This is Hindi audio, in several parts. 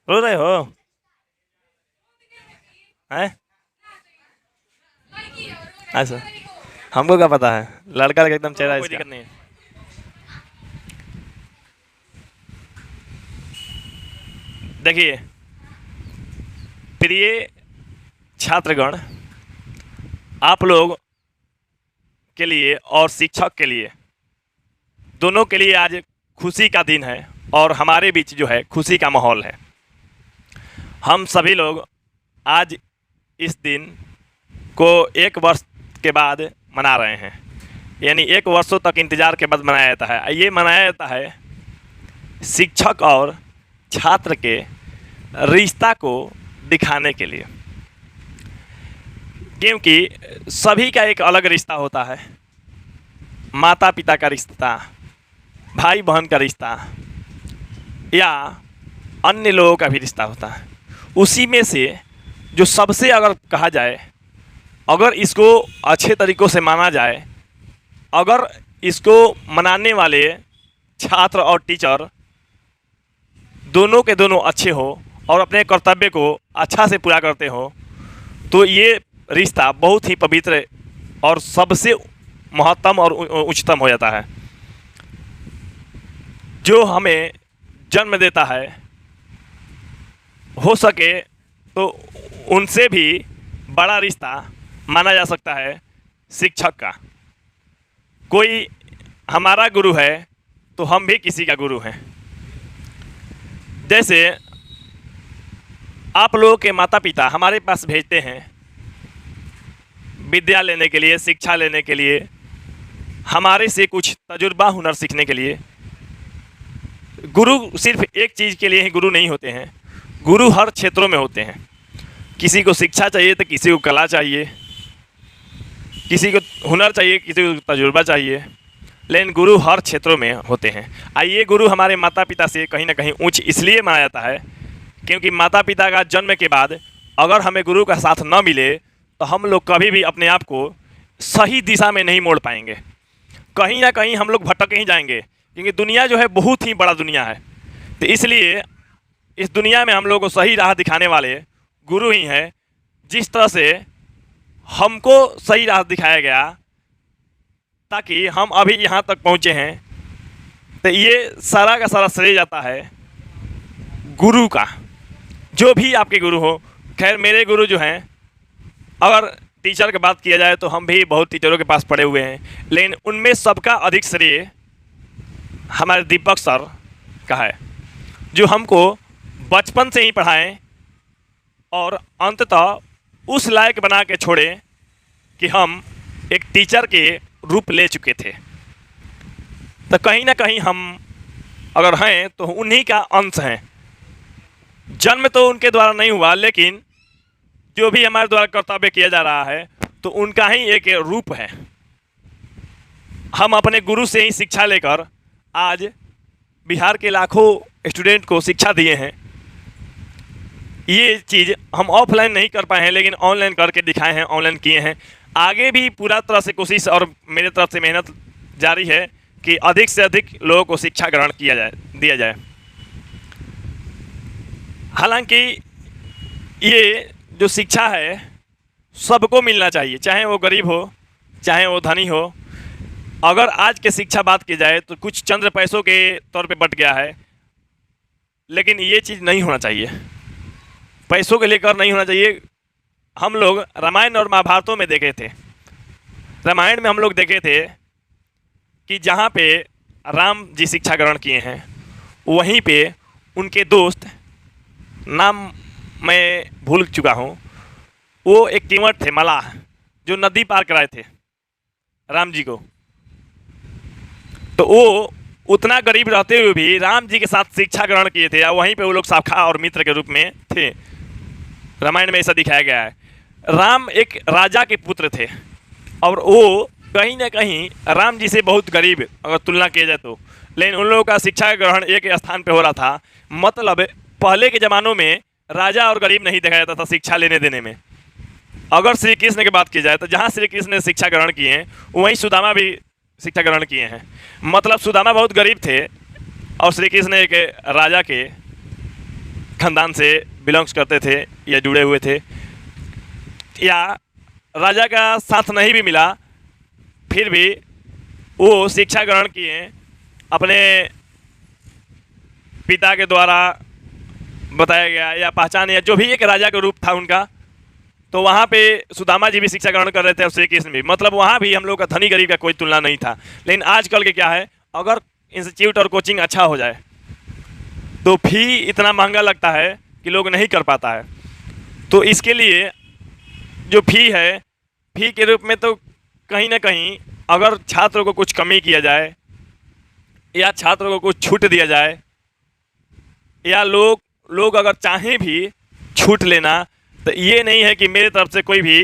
रो रहे हो? हैं? अच्छा, हमको क्या पता है, लड़का का एकदम चेहरा कोई दिक्कत नहीं है। देखिए प्रिय छात्रगण, आप लोग के लिए और शिक्षक के लिए, दोनों के लिए आज खुशी का दिन है और हमारे बीच जो है खुशी का माहौल है। हम सभी लोग आज इस दिन को 1 वर्ष के बाद मना रहे हैं, यानी 1 वर्षों तक इंतज़ार के बाद मनाया जाता है। ये मनाया जाता है शिक्षक और छात्र के रिश्ता को दिखाने के लिए, क्योंकि सभी का एक अलग रिश्ता होता है। माता पिता का रिश्ता, भाई बहन का रिश्ता, या अन्य लोगों का भी रिश्ता होता है। उसी में से जो सबसे अगर कहा जाए, अगर इसको अच्छे तरीक़ों से माना जाए, अगर इसको मनाने वाले छात्र और टीचर दोनों के दोनों अच्छे हो और अपने कर्तव्य को अच्छा से पूरा करते हो, तो ये रिश्ता बहुत ही पवित्र और सबसे महत्तम और उच्चतम हो जाता है। जो हमें जन्म देता है, हो सके तो उनसे भी बड़ा रिश्ता माना जा सकता है शिक्षक का। कोई हमारा गुरु है तो हम भी किसी का गुरु हैं। जैसे आप लोगों के माता पिता हमारे पास भेजते हैं विद्या लेने के लिए, शिक्षा लेने के लिए, हमारे से कुछ तजुर्बा हुनर सीखने के लिए। गुरु सिर्फ एक चीज़ के लिए ही गुरु नहीं होते हैं, गुरु हर क्षेत्रों में होते हैं। किसी को शिक्षा चाहिए तो किसी को कला चाहिए, किसी को हुनर चाहिए, किसी को तजुर्बा चाहिए, लेकिन गुरु हर क्षेत्रों में होते हैं। आइए, गुरु हमारे माता पिता से कहीं ना कहीं उच्च इसलिए माना जाता है क्योंकि माता पिता का जन्म के बाद अगर हमें गुरु का साथ न मिले तो हम लोग कभी भी अपने आप को सही दिशा में नहीं मोड़ पाएंगे। कहीं ना कहीं हम लोग भटक ही जाएंगे, क्योंकि दुनिया जो है बहुत ही बड़ा दुनिया है। तो इसलिए इस दुनिया में हम लोग को सही राह दिखाने वाले गुरु ही हैं। जिस तरह से हमको सही राह दिखाया गया ताकि हम अभी यहाँ तक पहुँचे हैं, तो ये सारा का सारा श्रेय जाता है गुरु का। जो भी आपके गुरु हो, खैर मेरे गुरु जो हैं, अगर टीचर की बात किया जाए तो हम भी बहुत टीचरों के पास पढ़े हुए हैं, लेकिन उनमें सबका अधिक श्रेय हमारे दीपक सर का है, जो हमको बचपन से ही पढ़ाएं और अंततः उस लायक बना के छोड़े कि हम एक टीचर के रूप ले चुके थे। तो कहीं ना कहीं हम अगर हैं तो उन्हीं का अंश हैं। जन्म तो उनके द्वारा नहीं हुआ, लेकिन जो भी हमारे द्वारा कर्तव्य किया जा रहा है तो उनका ही एक रूप है। हम अपने गुरु से ही शिक्षा लेकर आज बिहार के लाखों स्टूडेंट को शिक्षा दिए हैं। ये चीज़ हम ऑफलाइन नहीं कर पाए हैं, लेकिन ऑनलाइन करके दिखाए हैं, ऑनलाइन किए हैं। आगे भी पूरा तरह से कोशिश और मेरे तरफ से मेहनत जारी है कि अधिक से अधिक लोगों को शिक्षा ग्रहण किया जाए, दिया जाए। हालांकि ये जो शिक्षा है सबको मिलना चाहिए, चाहे वो गरीब हो चाहे वो धनी हो। अगर आज के शिक्षा बात की जाए तो कुछ चंद्र पैसों के तौर पे बट गया है, लेकिन ये चीज़ नहीं होना चाहिए, पैसों के लेकर नहीं होना चाहिए। हम लोग रामायण और महाभारतों में देखे थे, रामायण में हम लोग देखे थे कि जहाँ पे राम जी शिक्षा ग्रहण किए हैं, वहीं पे उनके दोस्त, नाम मैं भूल चुका हूँ, वो एक कीमत थे, मलाह, जो नदी पार कराए थे राम जी को। तो वो उतना गरीब रहते हुए भी राम जी के साथ शिक्षा ग्रहण किए थे, और वहीं पे वो लोग शाखा और मित्र के रूप में थे। रामायण में ऐसा दिखाया गया है। राम एक राजा के पुत्र थे और वो कहीं ना कहीं राम जी से बहुत गरीब अगर तुलना किया जाए तो, लेकिन उन लोगों का शिक्षा ग्रहण एक स्थान पे हो रहा था। मतलब पहले के ज़मानों में राजा और गरीब नहीं देखा जाता था शिक्षा लेने देने में। अगर श्री कृष्ण की बात की जाए तो जहाँ श्री कृष्ण ने शिक्षा ग्रहण किए हैं वहीं सुदामा भी शिक्षा ग्रहण किए हैं। मतलब सुदामा बहुत गरीब थे और श्री कृष्ण एक राजा के खानदान से बिलोंग्स करते थे या जुड़े हुए थे, या राजा का साथ नहीं भी मिला फिर भी वो शिक्षा ग्रहण किए अपने पिता के द्वारा बताया गया या पहचान या जो भी एक राजा का रूप था उनका, तो वहाँ पे सुदामा जी भी शिक्षा ग्रहण कर रहे थे और श्री कृष्ण भी, मतलब वहाँ भी हम लोग का धनी गरीब का कोई तुलना नहीं था। लेकिन आजकल के क्या है, अगर इंस्टीट्यूट और कोचिंग अच्छा हो जाए तो फी इतना महंगा लगता है कि लोग नहीं कर पाता है। तो इसके लिए जो फी है, फी के रूप में तो कहीं ना कहीं अगर छात्रों को कुछ कमी किया जाए या छात्रों को कुछ छूट दिया जाए, या लोग अगर चाहें भी छूट लेना, तो ये नहीं है कि मेरे तरफ से कोई भी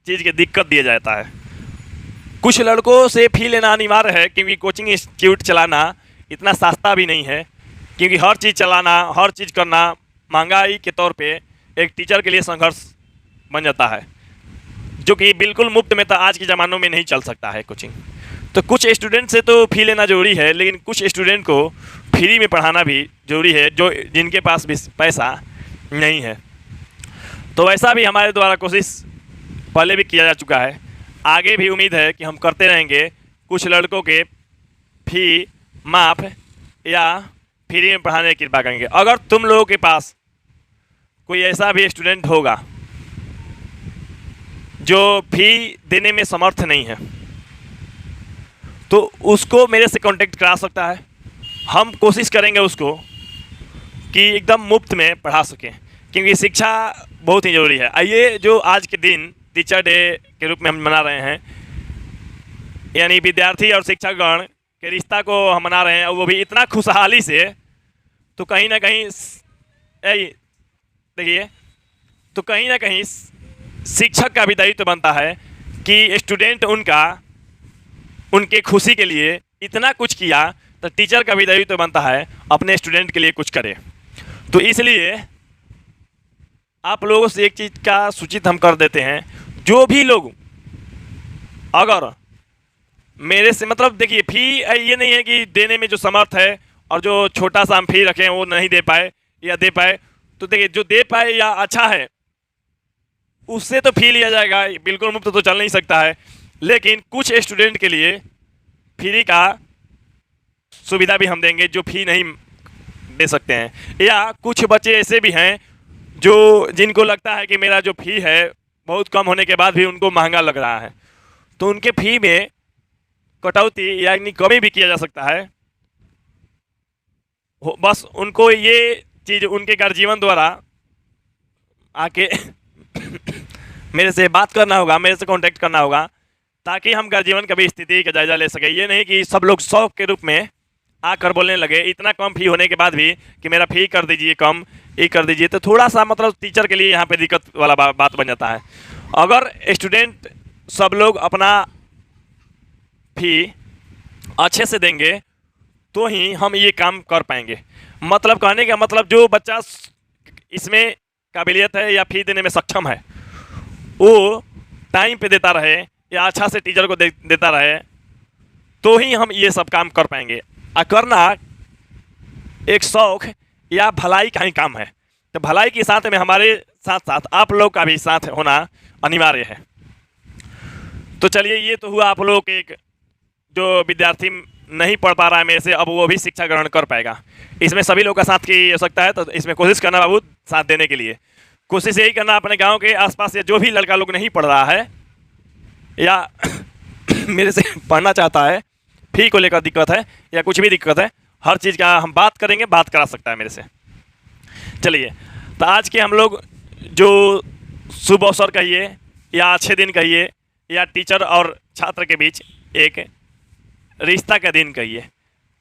चीज़ की दिक्कत दिया जाता है। कुछ लड़कों से फ़ी लेना अनिवार्य है क्योंकि कोचिंग इंस्टीट्यूट चलाना इतना सस्ता भी नहीं है, क्योंकि हर चीज़ चलाना, हर चीज़ करना महंगाई के तौर पे एक टीचर के लिए संघर्ष बन जाता है, जो कि बिल्कुल मुफ्त में तो आज के ज़मानों में नहीं चल सकता है कोचिंग। तो कुछ स्टूडेंट से तो फ़ी लेना ज़रूरी है, लेकिन कुछ स्टूडेंट को फ्री में पढ़ाना भी ज़रूरी है, जो जिनके पास भी पैसा नहीं है। तो वैसा भी हमारे द्वारा कोशिश पहले भी किया जा चुका है, आगे भी उम्मीद है कि हम करते रहेंगे। कुछ लड़कों के फ़ी माफ़ या फ्री में पढ़ाने की कृपा करेंगे। अगर तुम लोगों के पास कोई ऐसा भी स्टूडेंट होगा जो फ़ी देने में समर्थ नहीं है, तो उसको मेरे से कांटेक्ट करा सकता है। हम कोशिश करेंगे उसको कि एकदम मुफ्त में पढ़ा सकें, क्योंकि शिक्षा बहुत ही ज़रूरी है। आइए, जो आज के दिन टीचर डे के रूप में हम मना रहे हैं, यानी विद्यार्थी और शिक्षकगण के रिश्ता को हम मना रहे हैं, और वो भी इतना खुशहाली से, तो कहीं ना कहीं देखिए, तो कहीं ना कहीं शिक्षक का भी दायित्व बनता है कि स्टूडेंट उनके खुशी के लिए इतना कुछ किया, तो टीचर का भी दायित्व बनता है अपने स्टूडेंट के लिए कुछ करे। तो इसलिए आप लोगों से एक चीज़ का सूचित हम कर देते हैं, जो भी लोग अगर मेरे से, मतलब देखिए, फ़ी ये नहीं है कि देने में जो समर्थ है और जो छोटा सा हम फ़ी रखें वो नहीं दे पाए या दे पाए, तो देखिए जो दे पाए या अच्छा है उससे तो फ़ी लिया जाएगा, बिल्कुल मुफ्त तो चल नहीं सकता है। लेकिन कुछ स्टूडेंट के लिए फ्री का सुविधा भी हम देंगे जो फ़ी नहीं दे सकते हैं, या कुछ बच्चे ऐसे भी हैं जो जिनको लगता है कि मेरा जो फ़ी है बहुत कम होने के बाद भी उनको महंगा लग रहा है, तो उनके फ़ी में कटौती यानी कमी भी किया जा सकता है। बस उनको ये चीज़ उनके गर्जीवन द्वारा आके मेरे से बात करना होगा, मेरे से कांटेक्ट करना होगा, ताकि हम गर्जीवन की भी स्थिति का जायजा ले सके। ये नहीं कि सब लोग शौक के रूप में आकर बोलने लगे इतना कम फ़ी होने के बाद भी कि मेरा फ़ी कर दीजिए कम, ये कर दीजिए, तो थोड़ा सा मतलब टीचर के लिए यहाँ पे दिक्कत वाला बात बन जाता है। अगर स्टूडेंट सब लोग अपना फ़ी अच्छे से देंगे तो ही हम ये काम कर पाएंगे। मतलब कहने का मतलब, जो बच्चा इसमें काबिलियत है या फ़ी देने में सक्षम है, वो टाइम पे देता रहे या अच्छा से टीचर को देता रहे, तो ही हम ये सब काम कर पाएंगे। करना एक शौक या भलाई का ही काम है, तो भलाई के साथ में हमारे साथ साथ आप लोग का भी साथ होना अनिवार्य है। तो चलिए, ये तो हुआ आप लोग के एक, जो विद्यार्थी नहीं पढ़ पा रहा है मेरे से, अब वो भी शिक्षा ग्रहण कर पाएगा। इसमें सभी लोग का साथ की आवश्यकता है, तो इसमें कोशिश करना बाबू साथ देने के लिए। कोशिश यही करना अपने गांव के आसपास या जो भी लड़का लोग नहीं पढ़ रहा है या मेरे से पढ़ना चाहता है, फ़ी को लेकर दिक्कत है या कुछ भी दिक्कत है, हर चीज़ का हम बात करेंगे, बात करा सकता है मेरे से। चलिए, तो आज के हम लोग जो शुभ अवसर कहिए या अच्छे दिन कहिए या टीचर और छात्र के बीच एक रिश्ता का दिन कहिए,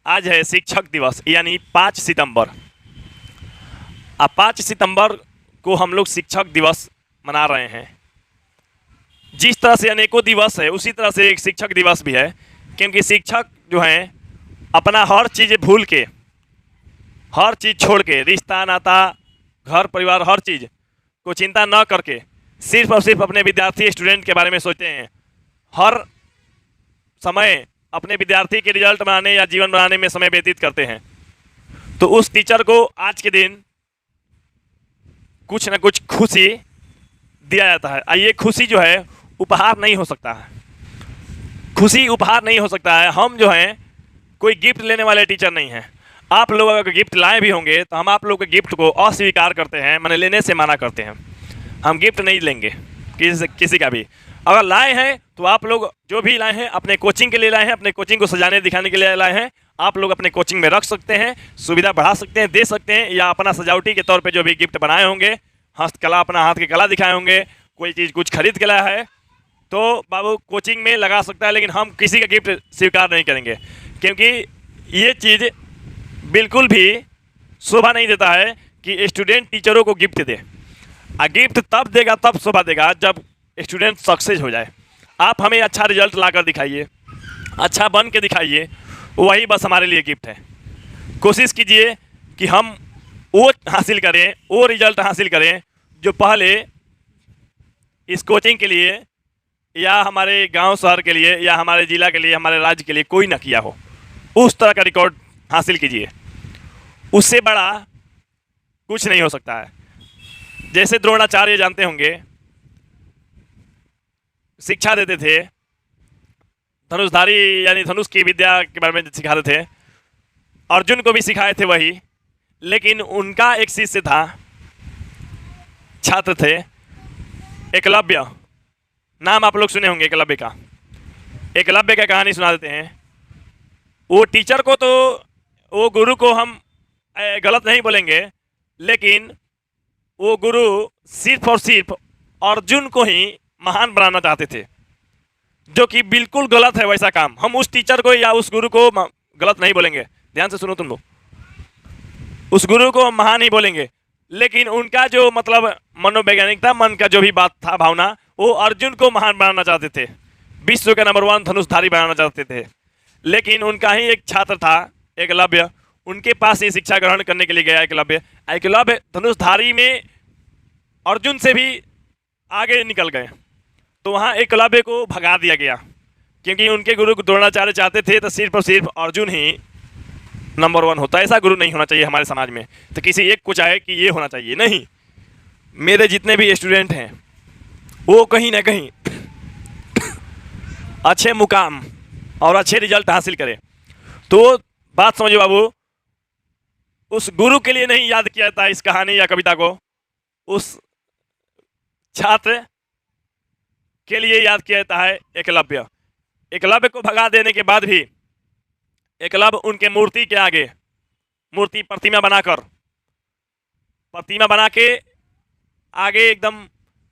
आज है शिक्षक दिवस यानी 5 सितंबर। अब 5 सितंबर को हम लोग शिक्षक दिवस मना रहे हैं। जिस तरह से अनेकों दिवस है उसी तरह से एक शिक्षक दिवस भी है, क्योंकि शिक्षक जो हैं अपना हर चीज़ भूल के, हर चीज़ छोड़ के, रिश्ता नाता घर परिवार हर चीज़ को चिंता न करके सिर्फ और सिर्फ अपने विद्यार्थी स्टूडेंट के बारे में सोचते हैं। हर समय अपने विद्यार्थी के रिजल्ट बनाने या जीवन बनाने में समय व्यतीत करते हैं। तो उस टीचर को आज के दिन कुछ ना कुछ खुशी दिया जाता है। और ये खुशी जो है उपहार नहीं हो सकता है, खुशी उपहार नहीं हो सकता है। हम जो हैं कोई गिफ्ट लेने वाले टीचर नहीं हैं। आप लोग अगर गिफ्ट लाए भी होंगे तो हम आप लोग के गिफ्ट को अस्वीकार करते हैं, मैंने लेने से मना करते हैं। हम गिफ्ट नहीं लेंगे किसी का भी। अगर लाए हैं तो आप लोग जो भी लाए हैं अपने कोचिंग के लिए लाए हैं, अपने कोचिंग को सजाने दिखाने के लिए लाए हैं। आप लोग अपने कोचिंग में रख सकते हैं, सुविधा बढ़ा सकते हैं, दे सकते हैं, या अपना सजावटी के तौर पे जो भी गिफ्ट बनाए होंगे, हस्तकला, अपना हाथ की कला दिखाए होंगे, कोई चीज़ कुछ खरीद के लाया है तो बाबू कोचिंग में लगा सकता है। लेकिन हम किसी का गिफ्ट स्वीकार नहीं करेंगे, क्योंकि ये चीज़ बिल्कुल भी शोभा नहीं देता है कि स्टूडेंट टीचरों को गिफ्ट दे। गिफ्ट तब देगा, तब शोभा देगा जब स्टूडेंट सक्सेस हो जाए। आप हमें अच्छा रिजल्ट लाकर दिखाइए, अच्छा बन के दिखाइए, वही बस हमारे लिए गिफ्ट है। कोशिश कीजिए कि हम वो हासिल करें, वो रिजल्ट हासिल करें जो पहले इस कोचिंग के लिए या हमारे गांव शहर के लिए या हमारे ज़िला के लिए, हमारे राज्य के लिए कोई ना किया हो। उस तरह का रिकॉर्ड हासिल कीजिए, उससे बड़ा कुछ नहीं हो सकता है। जैसे द्रोणाचार्य जानते होंगे, शिक्षा देते थे, धनुषधारी यानी धनुष की विद्या के बारे में सिखाते थे, अर्जुन को भी सिखाए थे वही। लेकिन उनका एक शिष्य था, छात्र थे, एकलव्य। नाम आप लोग सुने होंगे एकलव्य का। एकलव्य का कहानी सुना देते हैं। वो टीचर को तो, वो गुरु को हम गलत नहीं बोलेंगे, लेकिन वो गुरु सिर्फ और सिर्फ अर्जुन को ही महान बनाना चाहते थे, जो कि बिल्कुल गलत है वैसा काम। हम उस टीचर को या उस गुरु को गलत नहीं बोलेंगे, ध्यान से सुनो तुम लोग। उस गुरु को हम महान ही बोलेंगे, लेकिन उनका जो मतलब मनोवैज्ञानिक था, मन का जो भी बात था, भावना, वो अर्जुन को महान बनाना चाहते थे, विश्व का नंबर 1 धनुषधारी बनाना चाहते थे। लेकिन उनका ही एक छात्र था एकलव्य, उनके पास ये शिक्षा ग्रहण करने के लिए गया एकलव्य। एकलव्य धनुषधारी में अर्जुन से भी आगे निकल गए, तो वहाँ एकलव्य को भगा दिया गया, क्योंकि उनके गुरु द्रोणाचार्य चाहते थे तो सिर्फ और सिर्फ अर्जुन ही नंबर 1 होता है। ऐसा गुरु नहीं होना चाहिए हमारे समाज में। तो किसी एक को चाहे कि ये होना चाहिए, नहीं। मेरे जितने भी स्टूडेंट हैं वो कहीं ना कहीं अच्छे मुकाम और अच्छे रिजल्ट हासिल करें। तो बात समझो बाबू, उस गुरु के लिए नहीं याद किया जाता इस कहानी या कविता को, उस छात्र के लिए याद किया जाता है एकलव्य। एकलव्य को भगा देने के बाद भी एकलव्य उनके मूर्ति के आगे, मूर्ति प्रतिमा बना के आगे एकदम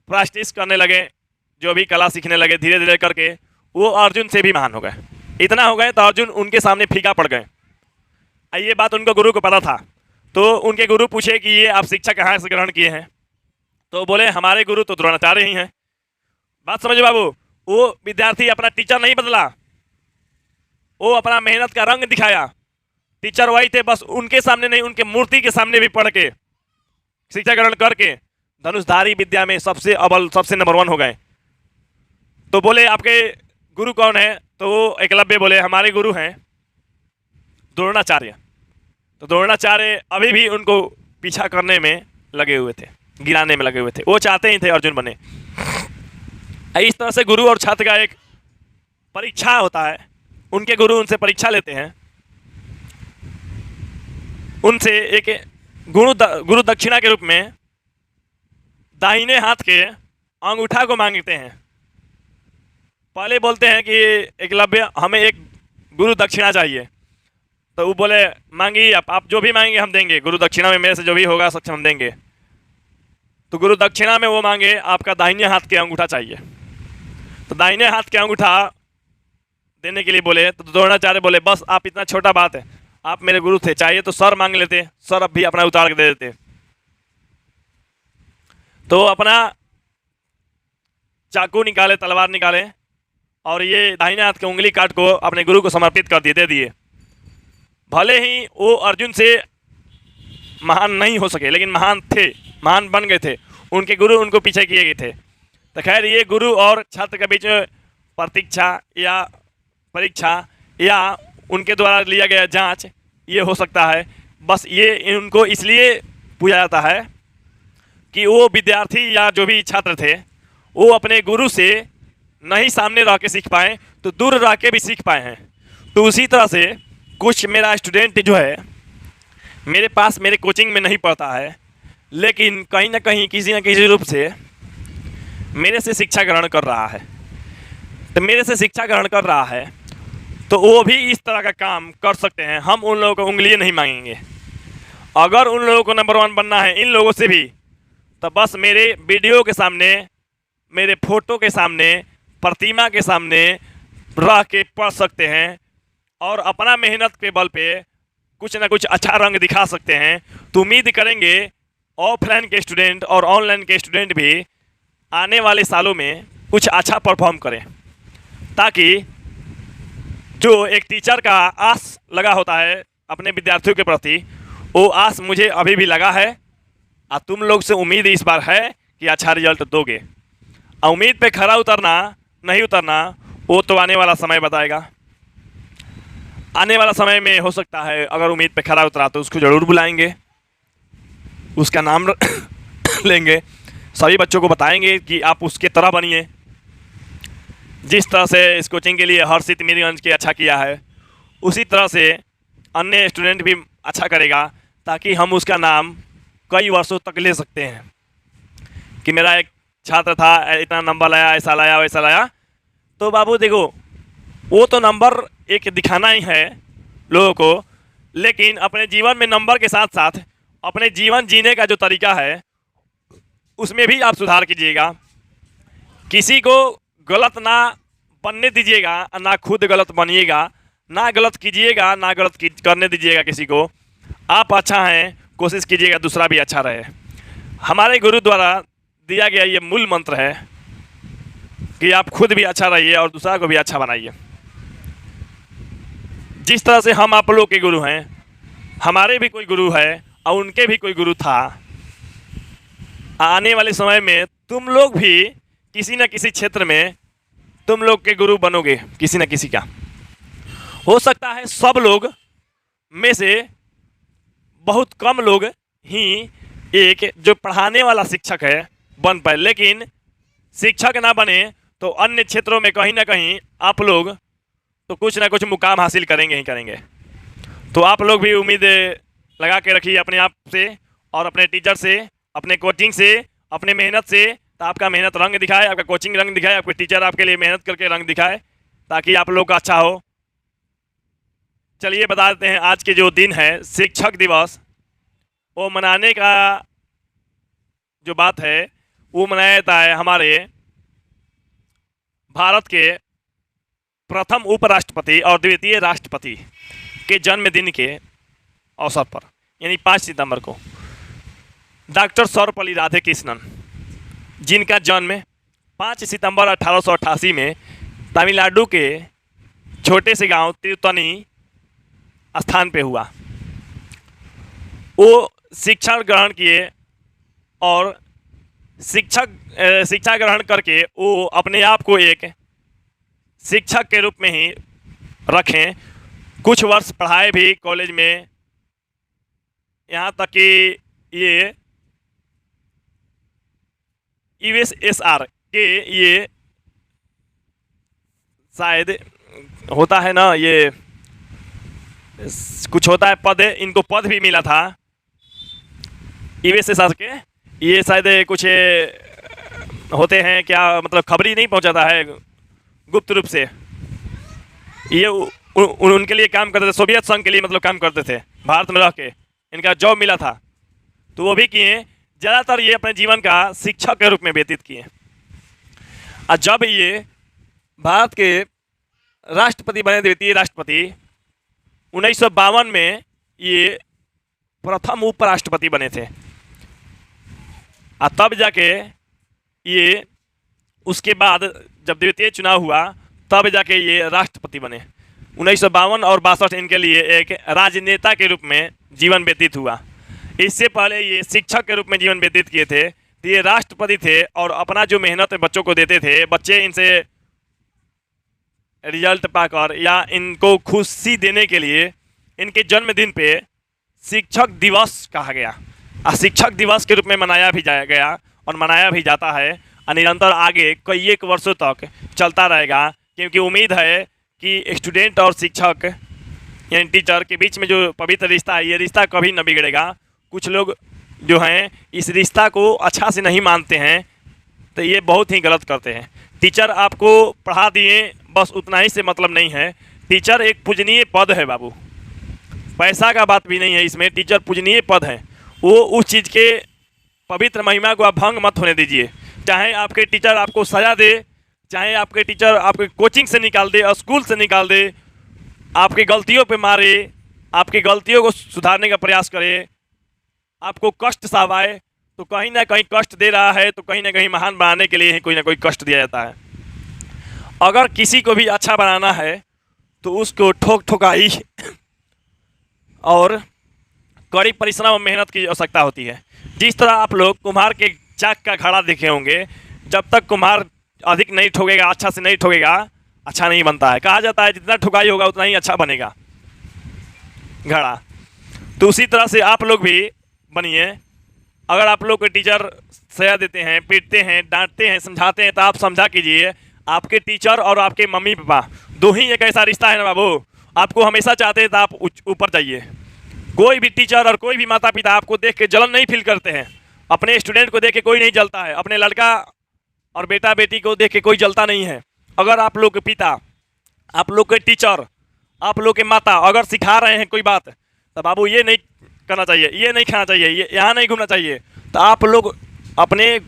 प्रैक्टिस करने लगे, जो भी कला सीखने लगे धीरे धीरे करके। वो अर्जुन से भी महान हो गए। इतना हो गए तो अर्जुन उनके सामने फीका पड़ गए। ये बात उनको गुरु को पता था, तो उनके गुरु पूछे कि ये आप शिक्षा कहाँ से ग्रहण किए हैं? तो बोले हमारे गुरु तो द्रोणाचार्य ही हैं। बात समझो बाबू, वो विद्यार्थी अपना टीचर नहीं बदला, वो अपना मेहनत का रंग दिखाया। टीचर वही थे, बस उनके सामने नहीं, उनके मूर्ति के सामने भी पढ़ के शिक्षा ग्रहण करके धनुषधारी विद्या में सबसे अव्वल, सबसे नंबर 1 हो गए। तो बोले आपके गुरु कौन है? तो वो एकलव्य बोले हमारे गुरु हैं द्रोणाचार्य। तो द्रोणाचार्य अभी भी उनको पीछा करने में लगे हुए थे, गिराने में लगे हुए थे। वो चाहते ही थे अर्जुन बने। इस तरह से गुरु और छात्र का एक परीक्षा होता है। उनके गुरु उनसे परीक्षा लेते हैं, उनसे एक गुरु दक्षिणा के रूप में दाहिने हाथ के अंगूठा को मांगते हैं। पहले बोलते हैं कि एकलव्य हमें एक गुरु दक्षिणा चाहिए। तो वो बोले मांगी, आप जो भी मांगेंगे हम देंगे, गुरु दक्षिणा में मेरे से जो भी होगा सक्षम हम देंगे। तो गुरु दक्षिणा में वो मांगे आपका दाहिने हाथ के अंगूठा चाहिए। तो दाहिने हाथ के अंगूठा देने के लिए बोले तो द्रोणाचार्य बोले बस आप, इतना छोटा बात है, आप मेरे गुरु थे, चाहिए तो सर मांग लेते, सर अब भी अपना उतार के दे देते। तो अपना चाकू निकाले, तलवार निकाले और ये दाहिने हाथ की उंगली काट को अपने गुरु को समर्पित कर दिए, दे दिए। भले ही वो अर्जुन से महान नहीं हो सके, लेकिन महान थे, महान बन गए थे। उनके गुरु उनको पीछे किए गए थे। तो खैर ये गुरु और छात्र के बीच में परीक्षा या उनके द्वारा लिया गया जांच ये हो सकता है। बस ये उनको इसलिए पूछा जाता है कि वो विद्यार्थी या जो भी छात्र थे वो अपने गुरु से नहीं सामने रह के सीख पाए तो दूर रह के भी सीख पाए हैं। तो उसी तरह से कुछ मेरा स्टूडेंट जो है मेरे पास मेरे कोचिंग में नहीं पढ़ता है, लेकिन कहीं ना कहीं किसी न किसी रूप से मेरे से शिक्षा ग्रहण कर रहा है। तो मेरे से शिक्षा ग्रहण कर रहा है तो वो भी इस तरह का काम कर सकते हैं। हम उन लोगों को उंगलियां नहीं मांगेंगे। अगर उन लोगों को नंबर 1 बनना है इन लोगों से भी, तो बस मेरे वीडियो के सामने, मेरे फोटो के सामने, प्रतिमा के सामने रह के पढ़ सकते हैं और अपना मेहनत के बल पे कुछ ना कुछ अच्छा रंग दिखा सकते हैं। तो उम्मीद करेंगे ऑफलाइन के स्टूडेंट और ऑनलाइन के स्टूडेंट भी आने वाले सालों में कुछ अच्छा परफॉर्म करें, ताकि जो एक टीचर का आस लगा होता है अपने विद्यार्थियों के प्रति, वो आस मुझे अभी भी लगा है और तुम लोग से उम्मीद इस बार है कि अच्छा रिजल्ट दोगे। उम्मीद पे खरा उतरना नहीं उतरना वो तो आने वाला समय बताएगा। आने वाला समय में हो सकता है अगर उम्मीद पे खरा उतरा तो उसको ज़रूर बुलाएंगे, उसका नाम लेंगे, सभी बच्चों को बताएंगे कि आप उसके तरह बनिए। जिस तरह से इस कोचिंग के लिए हर्षित मीरगंज के अच्छा किया है, उसी तरह से अन्य स्टूडेंट भी अच्छा करेगा, ताकि हम उसका नाम कई वर्षों तक ले सकते हैं कि मेरा एक छात्र था, इतना नंबर लाया, ऐसा लाया, वैसा लाया। तो बाबू देखो, वो तो नंबर एक दिखाना ही है लोगों को, लेकिन अपने जीवन में नंबर के साथ साथ अपने जीवन जीने का जो तरीका है उसमें भी आप सुधार कीजिएगा। किसी को गलत ना बनने दीजिएगा, ना खुद गलत बनिएगा, ना गलत कीजिएगा, ना गलत करने दीजिएगा किसी को। आप अच्छा हैं, कोशिश कीजिएगा दूसरा भी अच्छा रहे। हमारे गुरु द्वारा दिया गया ये मूल मंत्र है कि आप खुद भी अच्छा रहिए और दूसरा को भी अच्छा बनाइए। जिस तरह से हम आप लोग के गुरु हैं, हमारे भी कोई गुरु है और उनके भी कोई गुरु था। आने वाले समय में तुम लोग भी किसी न किसी क्षेत्र में तुम लोग के गुरु बनोगे, किसी न किसी का। हो सकता है सब लोग में से बहुत कम लोग ही एक जो पढ़ाने वाला शिक्षक है बन पाए, लेकिन शिक्षक ना बने तो अन्य क्षेत्रों में कहीं ना कहीं आप लोग तो कुछ ना कुछ मुकाम हासिल करेंगे ही करेंगे। तो आप लोग भी उम्मीद लगा के रखिए अपने आप से और अपने टीचर से, अपने कोचिंग से, अपने मेहनत से। तो आपका मेहनत रंग दिखाए, आपका कोचिंग रंग दिखाए, आपके टीचर आपके लिए मेहनत करके रंग दिखाए, ताकि आप लोग का अच्छा हो। चलिए बता देते हैं, आज के जो दिन है शिक्षक दिवस, वो मनाने का जो बात है वो मनाया जाता है हमारे भारत के प्रथम उपराष्ट्रपति और द्वितीय राष्ट्रपति के जन्मदिन के अवसर पर, यानी 5 सितंबर को। डॉक्टर सर्वपल्ली राधाकृष्णन, जिनका जन्म 5 सितंबर 1888 में तमिलनाडु के छोटे से गांव तिरुत्तनी स्थान पे हुआ। वो शिक्षा ग्रहण किए और शिक्षा ग्रहण करके वो अपने आप को एक शिक्षक के रूप में ही रखें। कुछ वर्ष पढ़ाए भी कॉलेज में, यहाँ तक कि ये यूएसएसआर के ये शायद होता है ना, ये कुछ होता है पद, इनको पद भी मिला था यूएसएसआर के। ये शायद कुछ होते हैं, क्या मतलब खबरी नहीं पहुंचाता है गुप्त रूप से, ये उनके लिए काम करते थे, सोवियत संघ के लिए मतलब काम करते थे, भारत में रह के इनका जॉब मिला था। तो वो भी किए, ज़्यादातर ये अपने जीवन का शिक्षक के रूप में व्यतीत किए। और जब ये भारत के राष्ट्रपति बने, द्वितीय राष्ट्रपति, 1952 में ये प्रथम उपराष्ट्रपति बने थे। और तब जाके ये उसके बाद जब द्वितीय चुनाव हुआ तब जाके ये राष्ट्रपति बने। 1952 और 62 इनके लिए एक राजनेता के रूप में जीवन व्यतीत हुआ। इससे पहले ये शिक्षक के रूप में जीवन व्यतीत किए थे, तो ये राष्ट्रपति थे और अपना जो मेहनत बच्चों को देते थे, बच्चे इनसे रिजल्ट पाकर या इनको खुशी देने के लिए इनके जन्मदिन पे शिक्षक दिवस कहा गया। शिक्षक दिवस के रूप में मनाया भी जाया गया और मनाया भी जाता है और निरंतर आगे कई एक वर्षों तक चलता रहेगा, क्योंकि उम्मीद है कि स्टूडेंट और शिक्षक यानी टीचर के बीच में जो पवित्र रिश्ता है, ये रिश्ता कभी न बिगड़ेगा। कुछ लोग जो हैं इस रिश्ता को अच्छा से नहीं मानते हैं, तो ये बहुत ही गलत करते हैं। टीचर आपको पढ़ा दिए बस उतना ही से मतलब नहीं है। टीचर एक पूजनीय पद है बाबू, पैसा का बात भी नहीं है इसमें। टीचर पूजनीय पद है, वो उस चीज़ के पवित्र महिमा को आप भंग मत होने दीजिए। चाहे आपके टीचर आपको सजा दे, चाहे आपके टीचर आपके कोचिंग से निकाल दे, स्कूल से निकाल दे, आपकी गलतियों पे मारे, आपकी गलतियों को सुधारने का प्रयास करे, आपको कष्ट सहाए, तो कहीं ना कहीं कष्ट दे रहा है, तो कहीं ना कहीं महान बनाने के लिए ही कोई ना कोई कष्ट दिया जाता है। अगर किसी को भी अच्छा बनाना है तो उसको ठोक ठोकाई और कड़ी परिश्रम और मेहनत की आवश्यकता होती है। जिस तरह आप लोग कुम्हार के चाक का घड़ा देखे होंगे, जब तक कुम्हार अधिक नहीं ठोकेगा, अच्छा से नहीं ठोकेगा, अच्छा नहीं बनता है। कहा जाता है जितना ठुकाई होगा उतना ही अच्छा बनेगा घड़ा। तो उसी तरह से आप लोग भी बनिए। अगर आप लोग के टीचर सजा देते हैं, पीटते हैं, डांटते हैं, समझाते हैं, तो आप समझा कीजिए आपके टीचर और आपके मम्मी पापा दो ही एक ऐसा रिश्ता है ना बाबू, आपको हमेशा चाहते हैं तो आप ऊपर जाइए। कोई भी टीचर और कोई भी माता पिता आपको देख के जलन नहीं फील करते हैं। अपने स्टूडेंट को देख के कोई नहीं जलता है, अपने लड़का और बेटा बेटी को देख के कोई जलता नहीं है। अगर आप लोग के पिता, आप लोग के टीचर, आप लोग के माता अगर सिखा रहे हैं कोई बात, तो बाबू ये नहीं करना चाहिए, ये नहीं खाना चाहिए, ये यहाँ नहीं घूमना चाहिए, तो आप लोग अपने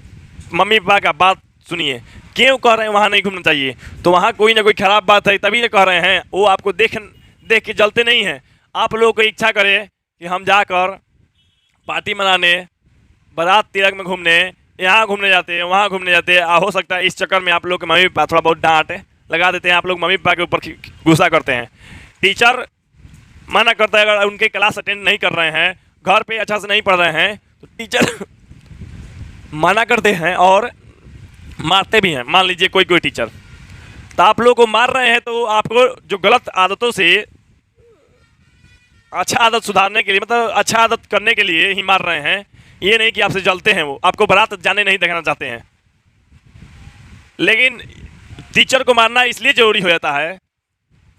मम्मी पापा का बात सुनिए। क्यों कह रहे हैं वहाँ नहीं घूमना चाहिए? तो वहाँ कोई ना कोई खराब बात है तभी ना कह रहे हैं। वो आपको देख के जलते नहीं हैं। आप लोगों को इच्छा करे कि हम जाकर पार्टी मनाने, बारात तिलक में घूमने, यहाँ घूमने जाते हैं, वहाँ घूमने जाते हैं, हो सकता है इस चक्कर में आप लोग के मम्मी पापा थोड़ा बहुत डांट लगा देते हैं, आप लोग मम्मी पापा के ऊपर गुस्सा करते हैं। टीचर मना करता है, अगर उनके क्लास अटेंड नहीं कर रहे हैं, घर पे अच्छा से नहीं पढ़ रहे हैं, तो टीचर मना करते हैं और मारते भी हैं। मान लीजिए कोई टीचर, तो आप लोग को मार रहे हैं, तो आपको जो गलत आदतों से अच्छा आदत सुधारने के लिए, मतलब अच्छा आदत करने के लिए ही मार रहे हैं। ये नहीं कि आपसे जलते हैं, वो आपको बारात जाने नहीं देखना चाहते हैं। लेकिन टीचर को मारना इसलिए जरूरी हो जाता है,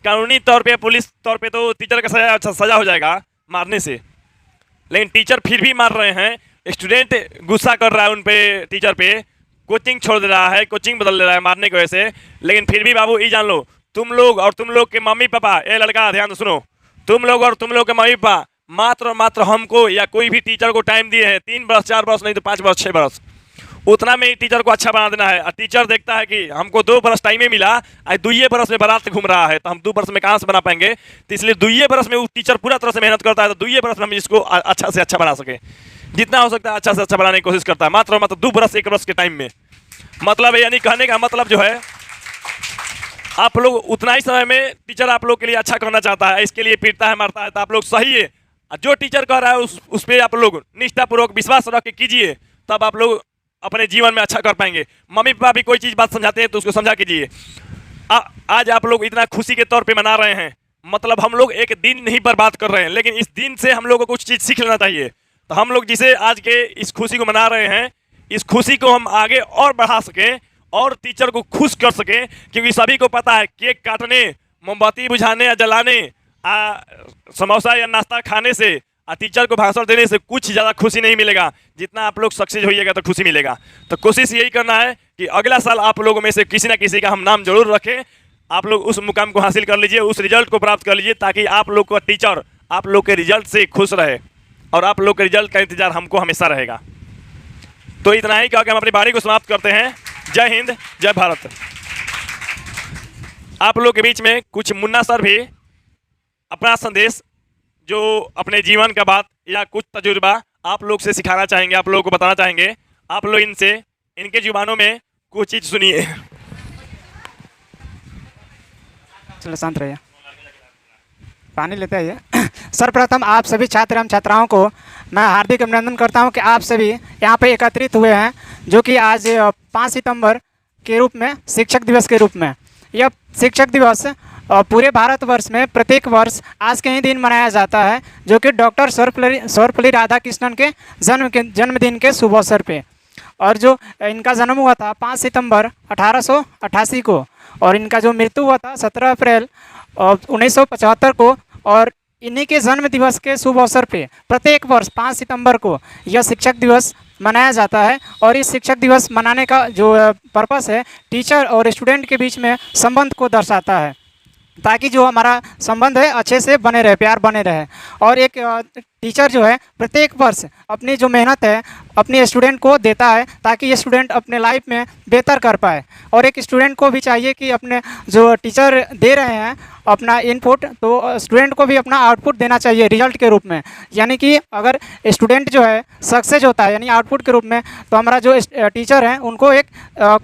कानूनी तौर पे, पुलिस तौर पे तो टीचर का सजा हो जाएगा मारने से, लेकिन टीचर फिर भी मार रहे हैं। स्टूडेंट गुस्सा कर रहा है उन पे, टीचर पे, कोचिंग छोड़ दे रहा है, कोचिंग बदल दे रहा है मारने की वजह से। लेकिन फिर भी बाबू ये जान लो, तुम लोग और तुम लोग के मम्मी पापा, ये लड़का ध्यान सुनो, तुम लोग और तुम लोग के मम्मी पापा मात्र और मात्र हमको या कोई भी टीचर को टाइम दिए हैं 3 वर्ष, 4 वर्ष, नहीं तो 5 वर्ष, 6 वर्ष, उतना में ही टीचर को अच्छा बना देना है। और टीचर देखता है कि हमको 2 बरस टाइम ही मिला, आज 2 बरस में बारात घूम रहा है, तो हम 2 बरस में कहाँ से बना पाएंगे? तो इसलिए 2 बरस में वो टीचर पूरा तरह से मेहनत करता है, तो 2 बरस में हम इसको अच्छा से अच्छा बना सके, जितना हो सकता है अच्छा से अच्छा बनाने की कोशिश करता है, मात्र और मात्र 2 बरस 1 बरस के टाइम में। मतलब यानी कहने का मतलब जो है, आप लोग उतना ही समय में टीचर आप लोग के लिए अच्छा करना चाहता है, इसके लिए पीटता है, मारता है, तो आप लोग सही है। जो टीचर कह रहा है उस पर आप लोग निष्ठापूर्वक विश्वास रख के कीजिए, तब आप लोग अपने जीवन में अच्छा कर पाएंगे। मम्मी पापा भी कोई चीज़ बात समझाते हैं तो उसको समझा कीजिए। आज आप लोग इतना खुशी के तौर पे मना रहे हैं, मतलब हम लोग एक दिन नहीं बर्बाद कर रहे हैं, लेकिन इस दिन से हम लोग को कुछ चीज़ सीख लेना चाहिए। तो हम लोग जिसे आज के इस खुशी को मना रहे हैं, इस खुशी को हम आगे और बढ़ा सकें और टीचर को खुश कर सकें, क्योंकि सभी को पता है केक काटने, मोमबत्ती बुझाने या जलाने, समोसा या नाश्ता खाने से, टीचर को भाषण देने से कुछ ज़्यादा खुशी नहीं मिलेगा जितना आप लोग सक्सेस होइएगा तो खुशी मिलेगा। तो कोशिश यही करना है कि अगला साल आप लोगों में से किसी ना किसी का हम नाम जरूर रखें, आप लोग उस मुकाम को हासिल कर लीजिए, उस रिजल्ट को प्राप्त कर लीजिए, ताकि आप लोग का टीचर आप लोग के रिजल्ट से खुश रहे और आप लोग के रिजल्ट का इंतजार हमको हमेशा रहेगा। तो इतना ही कह के हम अपनी बारी को समाप्त करते हैं। जय हिंद, जय भारत। आप लोग के बीच में कुछ मुन्ना सर भी अपना संदेश, जो अपने जीवन का बात या कुछ तजुर्बा आप लोग से सिखाना चाहेंगे, आप लोगों को बताना चाहेंगे। आप लोग इनसे, इनके जुबानों में कुछ चीज़ सुनिए। चलो शांत रहिए, पानी लेते आइए। सर्वप्रथम आप सभी छात्र एवं छात्राओं को मैं हार्दिक अभिनंदन करता हूं कि आप सभी यहाँ पे एकत्रित हुए हैं, जो कि आज 5 सितंबर के रूप में शिक्षक दिवस के रूप में, यह शिक्षक दिवस पूरे भारतवर्ष में प्रत्येक वर्ष आज के ही दिन मनाया जाता है, जो कि डॉक्टर सर्वपल्ली राधाकृष्णन के जन्मदिन के शुभ अवसर पे। और जो इनका जन्म हुआ था 5 सितंबर 1888 को, और इनका जो मृत्यु हुआ था 17 अप्रैल 1975 को। और इन्हीं के जन्म दिवस के शुभ अवसर पे प्रत्येक वर्ष 5 सितंबर को यह शिक्षक दिवस मनाया जाता है। और इस शिक्षक दिवस मनाने का जो पर्पस है, टीचर और स्टूडेंट के बीच में संबंध को दर्शाता है, ताकि जो हमारा संबंध है अच्छे से बने रहे, प्यार बने रहे। और एक टीचर जो है प्रत्येक वर्ष अपनी जो मेहनत है अपने स्टूडेंट को देता है, ताकि ये स्टूडेंट अपने लाइफ में बेहतर कर पाए। और एक स्टूडेंट को भी चाहिए कि अपने जो टीचर दे रहे हैं अपना इनपुट, तो स्टूडेंट को भी अपना आउटपुट देना चाहिए रिजल्ट के रूप में। यानी कि अगर स्टूडेंट जो है सक्सेस होता है यानी आउटपुट के रूप में, तो हमारा जो टीचर है उनको एक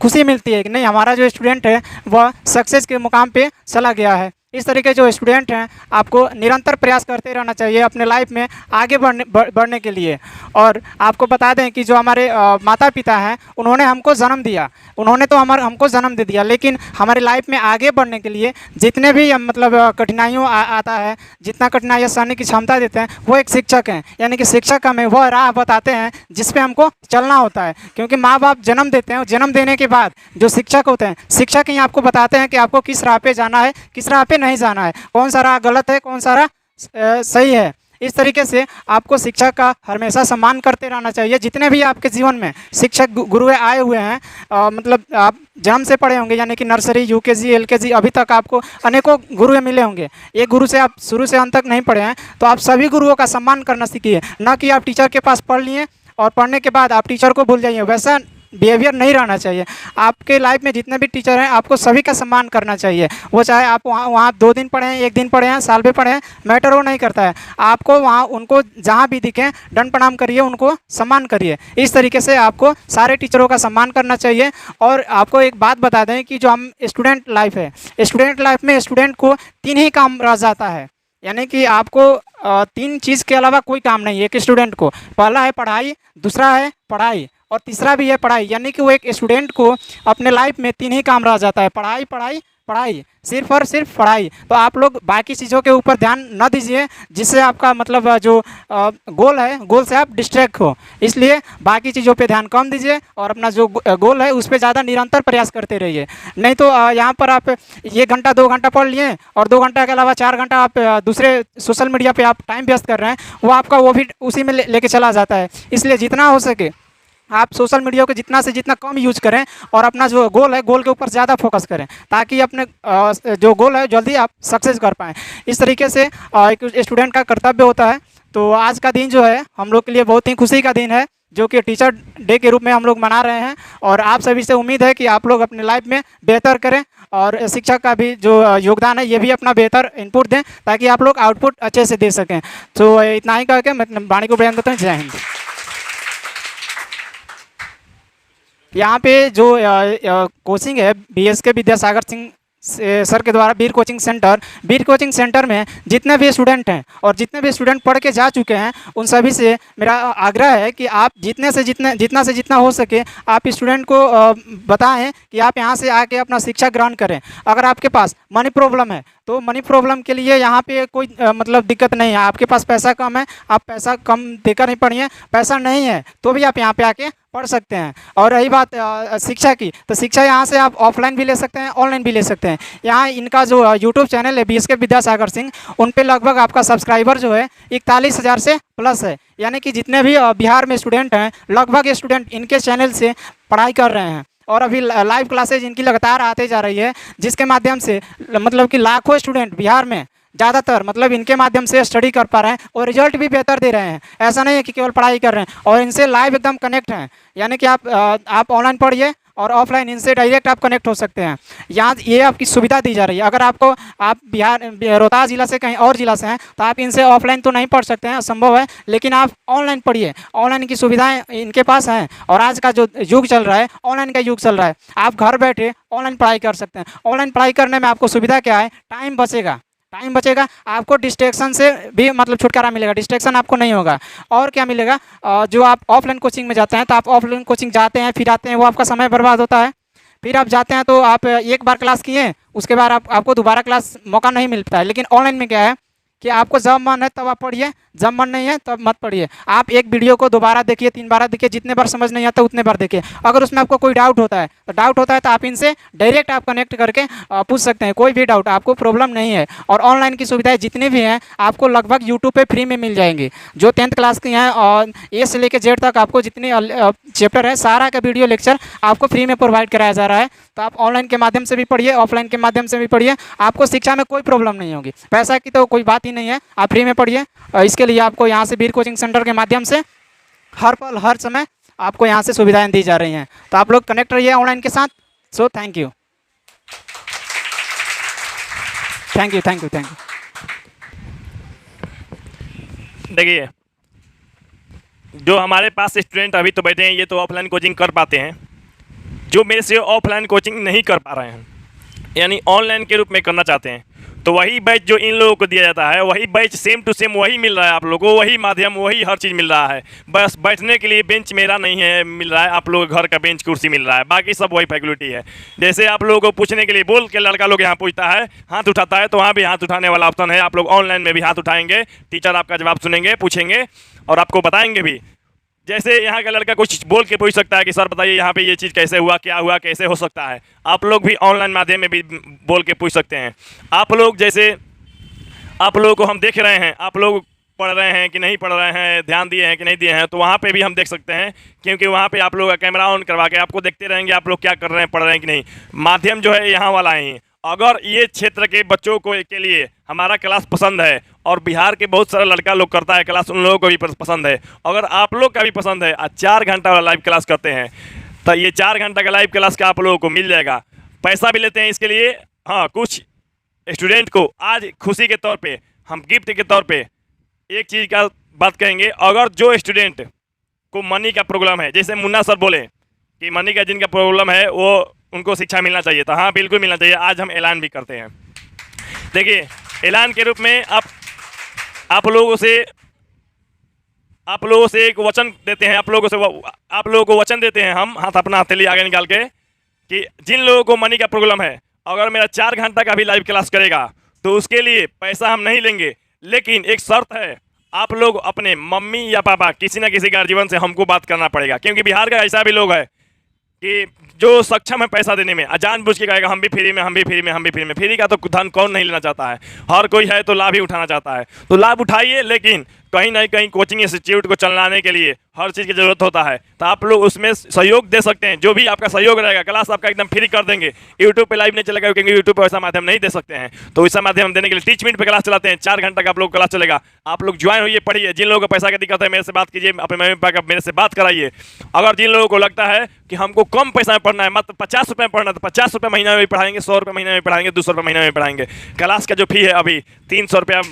खुशी मिलती है कि नहीं, हमारा जो स्टूडेंट है वह सक्सेस के मुकाम पे चला गया है। इस तरीके जो स्टूडेंट हैं आपको निरंतर प्रयास करते रहना चाहिए अपने लाइफ में आगे बढ़ने के लिए। और आपको बता दें कि जो हमारे माता पिता हैं उन्होंने हमको जन्म दिया, उन्होंने तो हमको जन्म दे दिया, लेकिन हमारी लाइफ में आगे बढ़ने के लिए जितने भी मतलब कठिनाइयों आता है, जितना कठिनाइयाँ सहने की क्षमता देते हैं, वो एक शिक्षक हैं। यानी कि शिक्षक हमें वह राह बताते हैं जिस पे हमको चलना होता है। क्योंकि माँ बाप जन्म देते हैं, जन्म देने के बाद जो शिक्षक होते हैं, शिक्षक ही आपको बताते हैं कि आपको किस राह पे जाना है, किस राह पे नहीं जाना है, कौन सा राह गलत है, कौन सा राह सही है। इस तरीके से आपको शिक्षक का हमेशा सम्मान करते रहना चाहिए। जितने भी आपके जीवन में शिक्षक गुरु आए हुए हैं, मतलब आप जन्म से पढ़े होंगे, यानी कि नर्सरी, यूकेजी, एलकेजी, अभी तक आपको अनेकों गुरु मिले होंगे। एक गुरु से आप शुरू से अंत तक नहीं पढ़े हैं, तो आप सभी गुरुओं का सम्मान करना सीखिए। न कि आप टीचर के पास पढ़ लिए और पढ़ने के बाद आप टीचर को भूल जाइए, वैसा बिहेवियर नहीं रहना चाहिए। आपके लाइफ में जितने भी टीचर हैं आपको सभी का सम्मान करना चाहिए। वो चाहे आप वहाँ 2 दिन पढ़े हैं, 1 दिन पढ़े हैं, साल में पढ़े हैं, मैटर वो नहीं करता है। आपको वहाँ उनको जहाँ भी दिखें दंड प्रणाम करिए, उनको सम्मान करिए। इस तरीके से आपको सारे टीचरों का सम्मान करना चाहिए। और आपको एक बात बता दें कि जो हम स्टूडेंट लाइफ है, स्टूडेंट लाइफ में स्टूडेंट को 3 ही काम रह जाता है। यानी कि आपको 3 चीज़ के अलावा कोई काम नहीं है एक स्टूडेंट को। पहला है पढ़ाई, दूसरा है पढ़ाई, और तीसरा भी है पढ़ाई। यानी कि वो एक स्टूडेंट को अपने लाइफ में 3 ही काम रह जाता है, पढ़ाई पढ़ाई पढ़ाई, सिर्फ और सिर्फ पढ़ाई। तो आप लोग बाकी चीज़ों के ऊपर ध्यान न दीजिए, जिससे आपका मतलब जो गोल है, गोल से आप डिस्ट्रैक्ट हो। इसलिए बाकी चीज़ों पे ध्यान कम दीजिए और अपना जो गोल है उस पर ज़्यादा निरंतर प्रयास करते रहिए। नहीं तो यहाँ पर आप 1 घंटा 2 घंटा पढ़ लिए और 2 घंटा के अलावा 4 घंटा आप दूसरे सोशल मीडिया पर आप टाइम व्यस्त कर रहे हैं, वो आपका वो भी उसी में लेके चला जाता है। इसलिए जितना हो सके आप सोशल मीडिया को जितना से जितना कम यूज करें और अपना जो गोल है, गोल के ऊपर ज़्यादा फोकस करें, ताकि अपने जो गोल है जल्दी आप सक्सेस कर पाएँ। इस तरीके से एक स्टूडेंट का कर्तव्य होता है। तो आज का दिन जो है हम लोग के लिए बहुत ही खुशी का दिन है, जो कि टीचर डे के रूप में हम लोग मना रहे हैं। और आप सभी से उम्मीद है कि आप लोग अपने लाइफ में बेहतर करें, और शिक्षक का भी जो योगदान है ये भी अपना बेहतर इनपुट दें, ताकि आप लोग आउटपुट अच्छे से दे सकें। तो इतना ही करके मैं वाणी को बयान देता हूँ। जय हिंद। यहाँ पे जो कोचिंग है BSK विद्यासागर सिंह सर के द्वारा वीर कोचिंग सेंटर में जितने भी स्टूडेंट हैं और जितने भी स्टूडेंट पढ़ के जा चुके हैं, उन सभी से मेरा आग्रह है कि आप जितना से जितना हो सके आप स्टूडेंट को बताएं कि आप यहाँ से आके अपना शिक्षा ग्रहण करें। अगर आपके पास मनी प्रॉब्लम है तो मनी प्रॉब्लम के लिए यहाँ पे कोई मतलब दिक्कत नहीं है। आपके पास पैसा कम है, आप पैसा कम देकर नहीं पढ़िए, पैसा नहीं है तो भी आप यहाँ पे आके पढ़ सकते हैं। और रही बात शिक्षा की, तो शिक्षा यहाँ से आप ऑफलाइन भी ले सकते हैं, ऑनलाइन भी ले सकते हैं। यहाँ इनका जो यूट्यूब चैनल है BSK विद्यासागर सिंह, उन पे लगभग आपका सब्सक्राइबर जो है 41,000 से प्लस है। यानी कि जितने भी बिहार में स्टूडेंट हैं लगभग स्टूडेंट इनके चैनल से पढ़ाई कर रहे हैं। और अभी लाइव क्लासेज इनकी लगातार आते जा रही है, जिसके माध्यम से मतलब कि लाखों स्टूडेंट बिहार में ज़्यादातर मतलब इनके माध्यम से स्टडी कर पा रहे हैं और रिजल्ट भी बेहतर दे रहे हैं। ऐसा नहीं है कि केवल पढ़ाई कर रहे हैं, और इनसे लाइव एकदम कनेक्ट हैं। यानी कि आप ऑनलाइन पढ़िए और ऑफलाइन इनसे डायरेक्ट आप कनेक्ट हो सकते हैं। यहाँ ये आपकी सुविधा दी जा रही है। अगर आप बिहार रोहतास जिला से कहीं और जिला से हैं तो आप इनसे ऑफलाइन तो नहीं पढ़ सकते हैं, असंभव है, लेकिन आप ऑनलाइन पढ़िए। ऑनलाइन की सुविधाएं इनके पास हैं, और आज का जो युग चल रहा है ऑनलाइन का युग चल रहा है। आप घर बैठे ऑनलाइन पढ़ाई कर सकते हैं। ऑनलाइन पढ़ाई करने में आपको सुविधा क्या है, टाइम बचेगा, आपको डिस्ट्रैक्शन से भी मतलब छुटकारा मिलेगा, डिस्ट्रैक्शन आपको नहीं होगा। और क्या मिलेगा, जो आप ऑफलाइन कोचिंग में जाते हैं तो आप ऑफलाइन कोचिंग जाते हैं फिर आते हैं, वो आपका समय बर्बाद होता है। फिर आप जाते हैं तो आप एक बार क्लास किए, उसके बाद आपको दोबारा क्लास मौका नहीं मिलता है। लेकिन ऑनलाइन में क्या है कि आपको जब मन है तब आप पढ़िए, जब मन नहीं है तब मत पढ़िए। आप एक वीडियो को दोबारा देखिए, 3 बार देखिए, जितने बार समझ नहीं आता उतने बार देखिए। अगर उसमें आपको कोई डाउट होता है तो आप इनसे डायरेक्ट आप कनेक्ट करके पूछ सकते हैं, कोई भी डाउट, आपको प्रॉब्लम नहीं है। और ऑनलाइन की सुविधाएं जितनी भी हैं आपको लगभग यूट्यूब पे फ्री में मिल जाएंगी। जो 10th क्लास की हैं और ए से लेकर जेड तक आपको जितने चैप्टर है सारा का वीडियो लेक्चर आपको फ्री में प्रोवाइड कराया जा रहा है। तो आप ऑनलाइन के माध्यम से भी पढ़िए, ऑफलाइन के माध्यम से भी पढ़िए, आपको शिक्षा में कोई प्रॉब्लम नहीं होगी। पैसा की तो कोई बात ही नहीं है, आप फ्री में पढ़िए। इसके लिए आपको यहाँ से वीर कोचिंग सेंटर के माध्यम से हर पल हर समय आपको यहाँ से सुविधाएं दी जा रही हैं। तो आप लोग कनेक्ट रहिए ऑनलाइन के साथ। So thank you, thank you, thank you, thank you. देखिए, जो हमारे पास स्टूडेंट अभी तो बैठे हैं ये तो ऑफलाइन कोचिंग कर पाते हैं। जो मेरे से ऑफलाइन कोचिंग नहीं कर पा रहे हैं, यानी ऑनलाइन के रूप में करना चाहते हैं, तो वही बैच जो इन लोगों को दिया जाता है वही बैच सेम टू सेम वही मिल रहा है आप लोगों को, वही माध्यम, वही हर चीज़ मिल रहा है। बस बैठने के लिए बेंच मेरा नहीं है मिल रहा है, आप लोगों को घर का बेंच कुर्सी मिल रहा है, बाकी सब वही फैसिलिटी है। जैसे आप लोगों को पूछने के लिए बोल के लड़का लोग यहाँ पूछता है, हाथ उठाता है, तो वहाँ भी हाथ उठाने वाला ऑप्शन है। आप लोग ऑनलाइन में भी हाथ उठाएंगे, टीचर आपका जवाब सुनेंगे, पूछेंगे और आपको बताएंगे भी। जैसे यहाँ का लड़का कुछ बोल के पूछ सकता है कि सर बताइए यहाँ पे ये चीज़ कैसे हुआ, क्या हुआ, कैसे हो सकता है। आप लोग भी ऑनलाइन माध्यम में भी बोल के पूछ सकते हैं। आप लोग जैसे आप लोगों को हम देख रहे हैं, आप लोग पढ़ रहे हैं कि नहीं पढ़ रहे हैं, ध्यान दिए हैं कि नहीं दिए हैं, तो वहाँ पे भी हम देख सकते हैं, क्योंकि वहाँ पे आप लोग का कैमरा ऑन करवा के आपको देखते रहेंगे आप लोग क्या कर रहे हैं, पढ़ रहे हैं कि नहीं। माध्यम जो है यहाँ वाला ही। अगर ये क्षेत्र के बच्चों को के लिए हमारा क्लास पसंद है और बिहार के बहुत सारा लड़का लोग करता है क्लास, उन लोगों को भी पसंद है, अगर आप लोग का भी पसंद है, 4 घंटा वाला लाइव क्लास करते हैं, तो ये 4 घंटा का लाइव क्लास का आप लोगों को मिल जाएगा। पैसा भी लेते हैं इसके लिए। हाँ, कुछ स्टूडेंट को आज खुशी के तौर पे हम गिफ्ट के तौर पे एक चीज़ का बात कहेंगे। अगर जो स्टूडेंट को मनी का प्रॉब्लम है, जैसे मुन्ना सर बोले कि मनी का जिनका प्रॉब्लम है वो उनको शिक्षा मिलना चाहिए, तो हाँ बिल्कुल मिलना चाहिए। आज हम ऐलान भी करते हैं। देखिए, ऐलान के रूप में आप लोगों से एक वचन देते हैं, आप लोगों को वचन देते हैं हम, हाथ अपना हथेली आगे निकाल के, कि जिन लोगों को मनी का प्रॉब्लम है, अगर मेरा 4 घंटा का भी लाइव क्लास करेगा तो उसके लिए पैसा हम नहीं लेंगे। लेकिन एक शर्त है, आप लोग अपने मम्मी या पापा किसी ना किसी गार्जियन से हमको बात करना पड़ेगा, क्योंकि बिहार का ऐसा भी लोग है कि जो सक्षम है पैसा देने में, जानबूझ के कहेगा हम भी फ्री में, हम भी फ्री में, हम भी फ्री में। फ्री का तो धन कौन नहीं लेना चाहता है, हर कोई है तो लाभ ही उठाना चाहता है। तो लाभ उठाइए, लेकिन कहीं ना कहीं कोचिंग इंस्टीट्यूट को चलाने के लिए हर चीज़ की ज़रूरत होता है, तो आप लोग उसमें सहयोग दे सकते हैं। जो भी आपका सहयोग रहेगा, क्लास आपका एकदम फ्री कर देंगे। यूट्यूब पे लाइव नहीं चलेगा, क्योंकि यूट्यूब पे वैसा माध्यम नहीं दे सकते हैं, तो वैसा माध्यम देने के लिए टीचमेंट पे क्लास चलाते हैं। 4 घंटा का आप लोग क्लास चलेगा, आप लोग ज्वाइन होइए, पढ़िए। जिन लोगों को पैसा की दिक्कत है मेरे से बात कीजिए, अपने मम्मी पापा का मेरे से बात कराइए। अगर जिन लोगों को लगता है कि हमको कम पैसा में पढ़ना है, मात्र 50 रुपये में पढ़ना है, तो 50 रुपये महीना में भी पढ़ाएंगे, 100 रुपये महीने में पढ़ाएंगे, 200 रुपये महीने में पढ़ाएंगे। क्लास का जो फी है अभी 300 रुपया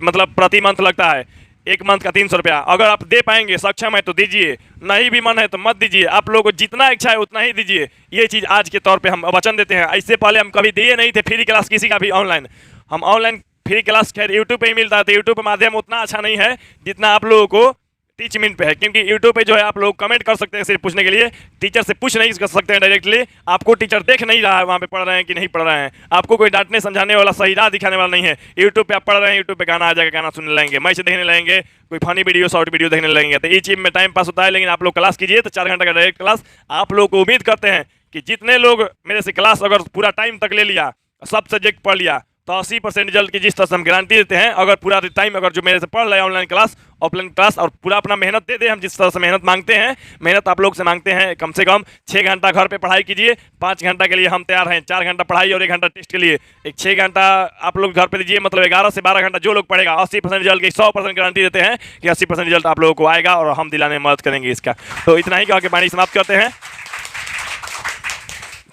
मतलब प्रति मंथ लगता है, एक मंथ का 300 रुपया। अगर आप दे पाएंगे, सक्षम है तो दीजिए, नहीं भी मन है तो मत दीजिए। आप लोगों को जितना इच्छा है उतना ही दीजिए। ये चीज़ आज के तौर पे हम वचन देते हैं। इससे पहले हम कभी दिए नहीं थे फ्री क्लास किसी का भी ऑनलाइन। हम ऑनलाइन फ्री क्लास खैर यूट्यूब पे ही मिलता है, तो यूट्यूब पर माध्यम उतना अच्छा नहीं है जितना आप लोगों को टीचमेंट पे है, क्योंकि यूट्यूब पे जो है आप लोग कमेंट कर सकते हैं सिर्फ पूछने के लिए, टीचर से पूछ नहीं कर सकते हैं डायरेक्टली। आपको टीचर देख नहीं रहा है वहाँ पे पढ़ रहे हैं कि नहीं पढ़ रहे हैं, आपको कोई डांटने समझाने वाला, सही राह दिखाने वाला नहीं है। यूट्यूब पे आप पढ़ रहे हैं, यूट्यूब पे गाना आ जाएगा, गाना सुनने लगेंगे, मैच देखने लगेंगे, कोई फनी वीडियो, शॉर्ट वीडियो देखने लगेंगे, तो इस चीज़ में टाइम पास होता है। लेकिन आप लोग क्लास कीजिए, तो 4 घंटा का डायरेक्ट क्लास आप लोग को उम्मीद करते हैं कि जितने लोग मेरे से क्लास अगर पूरा टाइम तक ले लिया, सब सब्जेक्ट पढ़ लिया, तो 80% रिजल्ट की जिस तरह से हम गारंटी देते हैं। अगर पूरा टाइम अगर जो मेरे से पढ़ रहे हैं ऑनलाइन क्लास, ऑफलाइन क्लास, और पूरा अपना मेहनत दे दे, हम जिस तरह से मेहनत मांगते हैं, मेहनत आप लोग से मांगते हैं, कम से कम 6 घंटा घर पे पढ़ाई कीजिए, 5 घंटा के लिए हम तैयार हैं। 4 घंटा पढ़ाई और 1 घंटा टेस्ट के लिए, एक 6 घंटा आप लोग घर पे दीजिए, मतलब 11 से 12 घंटा जो लोग पढ़ेगा 80% रिजल्ट की 100% गारंटी देते हैं कि 80% रिजल्ट आप लोगों को आएगा और हम दिलाने में मदद करेंगे इसका। तो इतना ही कह के वाणी समाप्त करते हैं।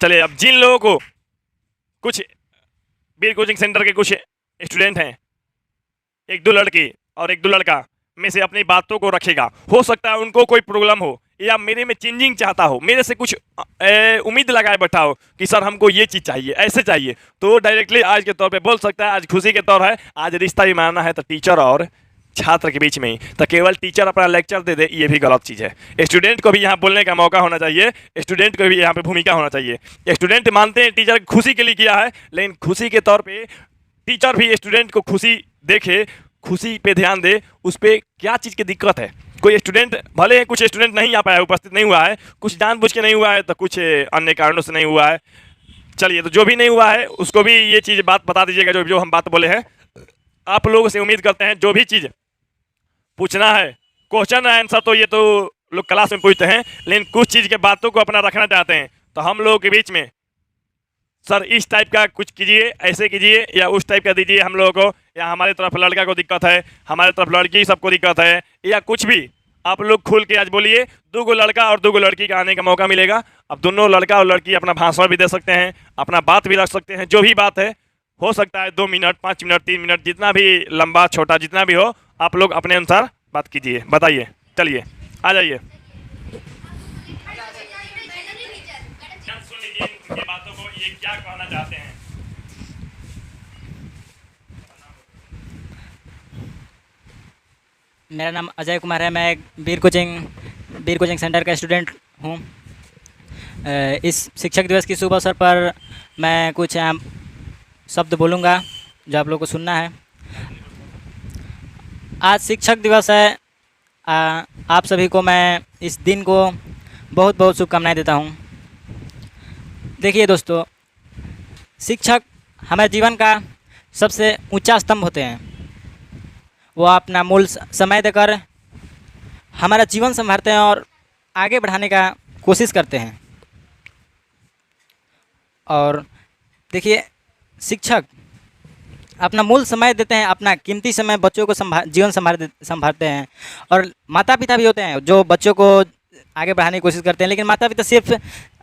चलिए, अब जिन लोगों को कुछ वीर कोचिंग सेंटर के कुछ स्टूडेंट हैं, 1-2 लड़की और 1-2 लड़का में से अपनी बातों को रखेगा, हो सकता है उनको कोई प्रॉब्लम हो या मेरे में चेंजिंग चाहता हो, मेरे से कुछ उम्मीद लगाए बैठा हो कि सर हमको ये चीज़ चाहिए, ऐसे चाहिए, तो डायरेक्टली आज के तौर पे बोल सकता है। आज खुशी के तौर है, आज रिश्ता भी मानना है, तो टीचर और छात्र के बीच में ही, तो केवल टीचर अपना लेक्चर दे दे, ये भी गलत चीज़ है। स्टूडेंट को भी यहाँ बोलने का मौका होना चाहिए, स्टूडेंट को भी यहाँ पे भूमिका होना चाहिए। स्टूडेंट मानते हैं टीचर खुशी के लिए किया है, लेकिन खुशी के तौर पे टीचर भी स्टूडेंट को खुशी देखे, खुशी पे ध्यान दे, उस पर क्या चीज़ की दिक्कत है। कोई स्टूडेंट भले कुछ स्टूडेंट नहीं आ पाया, उपस्थित नहीं हुआ है, कुछ जानबूझ के नहीं हुआ है, तो कुछ अन्य कारणों से नहीं हुआ है। चलिए, तो जो भी नहीं हुआ है उसको भी ये चीज़ बात बता दीजिएगा, जो जो हम बात बोले हैं। आप लोगों से उम्मीद करते हैं जो भी चीज़ पूछना है, क्वेश्चन आंसर तो ये तो लोग क्लास में पूछते हैं, लेकिन कुछ चीज़ के बातों को अपना रखना चाहते हैं, तो हम लोगों के बीच में सर इस टाइप का कुछ कीजिए, ऐसे कीजिए, या उस टाइप का दीजिए हम लोगों को, या हमारे तरफ लड़का को दिक्कत है, हमारे तरफ लड़की सबको दिक्कत है, या कुछ भी आप लोग खुल के आज बोलिए। 2 लड़का और 2 लड़की का आने का मौका मिलेगा। अब दोनों लड़का और लड़की अपना भाषण भी दे सकते हैं, अपना बात भी रख सकते हैं, जो भी बात है हो सकता है 2 मिनट, 5 मिनट, 3 मिनट, जितना भी लंबा छोटा जितना भी हो, आप लोग अपने अनुसार बात कीजिए, बताइए। चलिए आ जाइए, सुन लीजिए इनकी बातों को, ये क्या कहना चाहते हैं। मेरा नाम अजय कुमार है। मैं एक वीर कोचिंग सेंटर का स्टूडेंट हूँ। इस शिक्षक दिवस की शुभ अवसर पर मैं कुछ शब्द बोलूँगा जो आप लोगों को सुनना है। आज शिक्षक दिवस है। आप सभी को मैं इस दिन को बहुत बहुत शुभकामनाएं देता हूँ। देखिए दोस्तों, शिक्षक हमारे जीवन का सबसे ऊंचा स्तंभ होते हैं। वो अपना मूल समय देकर हमारा जीवन संभालते हैं और आगे बढ़ाने का कोशिश करते हैं। और देखिए, शिक्षक अपना मूल समय देते हैं, अपना कीमती समय बच्चों को जीवन संभालते हैं। और माता पिता भी होते हैं जो बच्चों को आगे बढ़ाने की कोशिश करते हैं। लेकिन माता पिता सिर्फ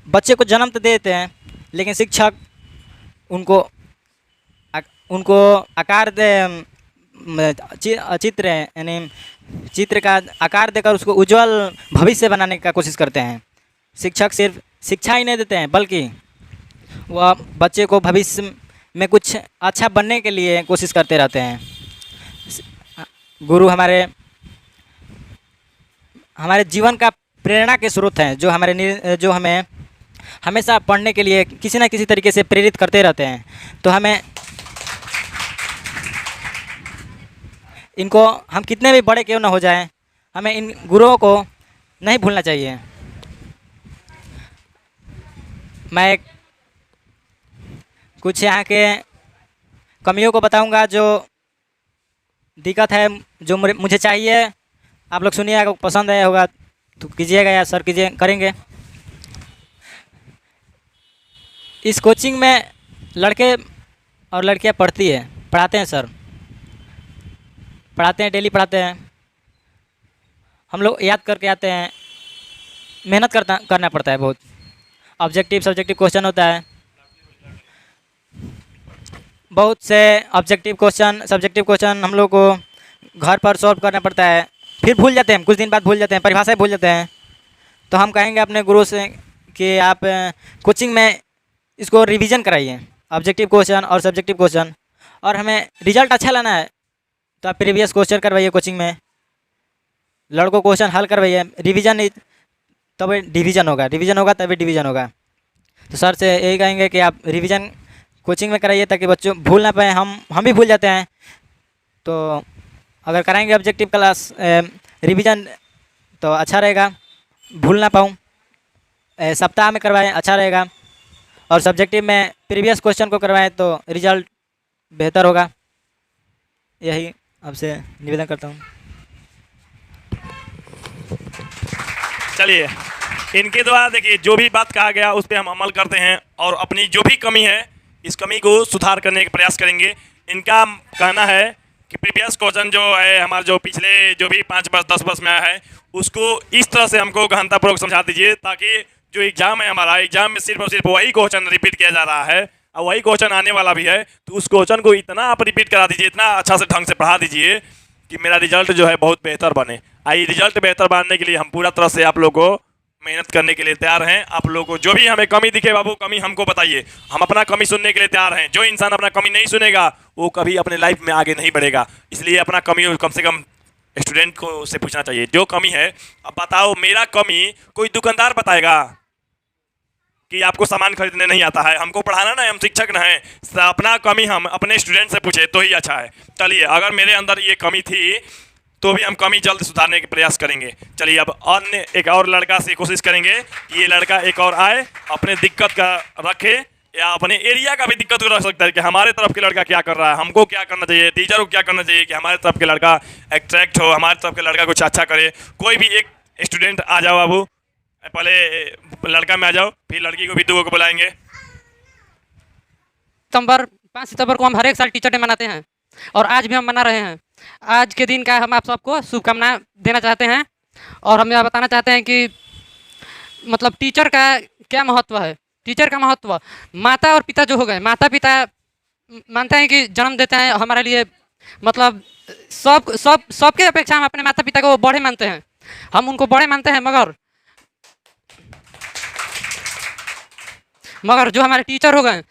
बच्चे को जन्म तो दे देते हैं, लेकिन शिक्षक उनको आकार दे, चित्र यानी चित्र का आकार देकर उसको उज्जवल भविष्य बनाने का कोशिश करते हैं। शिक्षक सिर्फ शिक्षा ही नहीं देते हैं, बल्कि वह बच्चे को भविष्य में कुछ अच्छा बनने के लिए कोशिश करते रहते हैं। गुरु हमारे जीवन का प्रेरणा के स्रोत हैं, जो हमें हमेशा पढ़ने के लिए किसी न किसी तरीके से प्रेरित करते रहते हैं। तो हमें इनको, हम कितने भी बड़े क्यों ना हो जाएं, हमें इन गुरुओं को नहीं भूलना चाहिए। मैं कुछ यहाँ के कमियों को बताऊंगा, जो दिक्कत है, जो मुझे चाहिए। आप लोग सुनिए, अगर पसंद आया होगा तो कीजिएगा, या सर करेंगे। इस कोचिंग में लड़के और लड़कियाँ पढ़ाते हैं सर, पढ़ाते हैं, डेली पढ़ाते हैं। हम लोग याद करके आते हैं, मेहनत करना पड़ता है बहुत। ऑब्जेक्टिव सब्जेक्टिव क्वेश्चन होता है, बहुत से ऑब्जेक्टिव क्वेश्चन सब्जेक्टिव क्वेश्चन हम लोग को घर पर सॉल्व करना पड़ता है। फिर भूल जाते हैं, कुछ दिन बाद भूल जाते हैं, परिभाषाएं भूल जाते हैं। तो हम कहेंगे अपने गुरु से कि आप कोचिंग में इसको रिवीजन कराइए, ऑब्जेक्टिव क्वेश्चन और सब्जेक्टिव क्वेश्चन। और हमें रिजल्ट अच्छा लाना है तो आप प्रीवियस क्वेश्चन करवाइए कोचिंग में, लड़कों क्वेश्चन हल करवाइए। रिवीजन नहीं तभी डिवीज़न होगा तभी डिवीज़न होगा। तो सर से यही कहेंगे कि आप रिवीजन कोचिंग में कराइए, ताकि बच्चों भूल ना पाए। हम भी भूल जाते हैं, तो अगर कराएंगे ऑब्जेक्टिव क्लास रिवीजन तो अच्छा रहेगा, भूल ना पाऊँ। सप्ताह में करवाएं, अच्छा रहेगा। और सब्जेक्टिव में प्रीवियस क्वेश्चन को करवाएं तो रिजल्ट बेहतर होगा। यही आपसे निवेदन करता हूँ। चलिए, इनके द्वारा देखिए जो भी बात कहा गया उस पर हम अमल करते हैं, और अपनी जो भी कमी है इस कमी को सुधार करने का प्रयास करेंगे। इनका कहना है कि प्रीवियस क्वेश्चन जो है हमारे जो पिछले जो भी 5 वर्ष 10 वर्ष में आया है उसको इस तरह से हमको गहनतापूर्वक समझा दीजिए, ताकि जो एग्जाम है हमारा, एग्जाम में सिर्फ और सिर्फ वही क्वेश्चन रिपीट किया जा रहा है और वही क्वेश्चन आने वाला भी है, तो उस क्वेश्चन को इतना आप रिपीट करा दीजिए, इतना अच्छा से ढंग से पढ़ा दीजिए कि मेरा रिजल्ट जो है बहुत बेहतर बने। आई रिजल्ट बेहतर बनने के लिए हम पूरा तरह से आप लोगों को मेहनत करने के लिए तैयार हैं। आप लोगों को जो भी हमें कमी दिखे बाबू, कमी हमको बताइए, हम अपना कमी सुनने के लिए तैयार हैं। जो इंसान अपना कमी नहीं सुनेगा वो कभी अपने लाइफ में आगे नहीं बढ़ेगा। इसलिए अपना कमी कम से कम स्टूडेंट को से पूछना चाहिए जो कमी है। अब बताओ, मेरा कमी कोई दुकानदार बताएगा कि आपको सामान खरीदने नहीं आता है? हमको पढ़ाना ना है, हम शिक्षक ना हैं। अपना कमी हम अपने स्टूडेंट से पूछे तो ही अच्छा है। चलिए, अगर मेरे अंदर ये कमी थी तो भी हम कमी जल्द सुधारने के प्रयास करेंगे। चलिए, अब अन्य एक और लड़का से कोशिश करेंगे कि ये लड़का एक और आए, अपने दिक्कत का रखे या अपने एरिया का भी दिक्कत को रख सकता है कि हमारे तरफ के लड़का क्या कर रहा है, हमको क्या करना चाहिए, टीचर को क्या करना चाहिए कि हमारे तरफ के लड़का अट्रैक्ट हो, हमारे तरफ के लड़का कुछ अच्छा करे। कोई भी एक स्टूडेंट आ जाओ बाबू, पहले लड़का में आ जाओ, फिर लड़की को भी दो को बुलाएंगे। सितंबर 5 सितंबर को हम हर एक साल टीचर डे मनाते हैं और आज भी हम मना रहे हैं। आज के दिन का हम आप सबको शुभकामनाएं देना चाहते हैं और हम यह बताना चाहते हैं कि मतलब टीचर का क्या महत्व है। टीचर का महत्व, माता और पिता जो हो गए, माता पिता मानते हैं कि जन्म देते हैं हमारे लिए, मतलब सबके अपेक्षा हम अपने माता पिता को बड़े मानते हैं, हम उनको बड़े मानते हैं। मगर जो हमारे टीचर हो गए,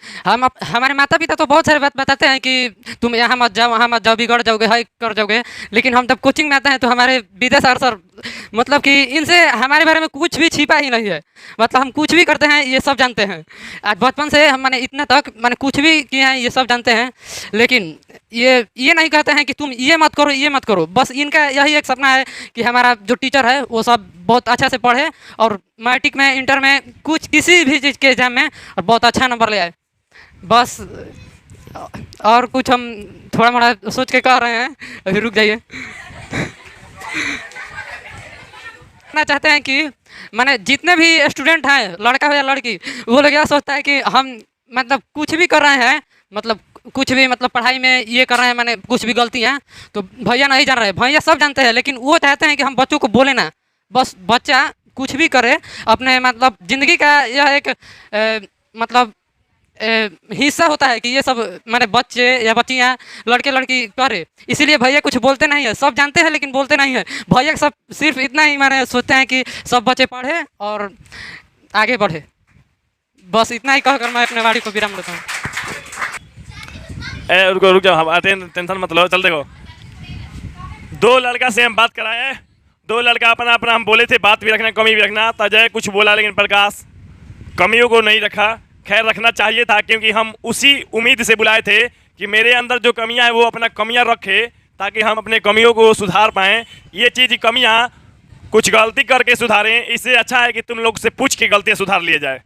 हमारे माता पिता तो बहुत सारे बात बताते हैं कि तुम यहाँ मत जाओ, वहाँ मत जाओ, बिगड़ जाओगे, हाई कर जाओगे। लेकिन हम जब कोचिंग में आते हैं तो हमारे विद्या सर मतलब कि इनसे हमारे बारे में कुछ भी छिपा ही नहीं है। मतलब हम कुछ भी करते हैं ये सब जानते हैं। आज बचपन से हम मैंने इतना तक मैंने कुछ भी किए हैं ये सब जानते हैं। लेकिन ये नहीं कहते हैं कि तुम ये मत करो, ये मत करो। बस इनका यही एक सपना है कि हमारा जो टीचर है वो सब बहुत अच्छा से पढ़े और मैट्रिक में, इंटर में, कुछ किसी भी चीज़ के एग्जाम में और बहुत अच्छा नंबर ले आए। बस और कुछ हम थोड़ा मोड़ा सोच के कह रहे हैं, अभी रुक जाइए। कहना चाहते हैं कि माने जितने भी स्टूडेंट हैं, लड़का हो या लड़की, वो लोग यह सोचता है कि हम मतलब कुछ भी कर रहे हैं, मतलब कुछ भी मतलब पढ़ाई में ये कर रहे हैं, माने कुछ भी गलती है तो भैया नहीं जान रहे, भैया सब जानते हैं। लेकिन वो चाहते हैं कि हम बच्चों को बोले ना, बस बच्चा कुछ भी करे अपने मतलब ज़िंदगी का यह एक मतलब हिस्सा होता है कि ये सब माने बच्चे या बच्चियाँ, लड़के लड़की करे। इसीलिए भैया कुछ बोलते नहीं है, सब जानते हैं लेकिन बोलते नहीं है। भैया सब सिर्फ इतना ही माने सोचते हैं कि सब बच्चे पढ़े और आगे बढ़े। बस इतना ही कहकर मैं अपने वाणी को विराम देता हूँ। रुक जाओ, हम टेंशन मत लो। चल देखो, दो लड़का से हम बात कराए हैं, दो लड़का अपना अपना हम बोले थे बात भी रखना, कमी भी रखना। अजय कुछ बोला लेकिन प्रकाश कमियों को नहीं रखा। खैर, रखना चाहिए था क्योंकि हम उसी उम्मीद से बुलाए थे कि मेरे अंदर जो कमियां हैं वो अपना कमियां रखे ताकि हम अपने कमियों को सुधार पाएँ। ये चीज़ कमियां कुछ गलती करके सुधारें, इससे अच्छा है कि तुम लोग से पूछ के गलतियाँ सुधार लिए जाए।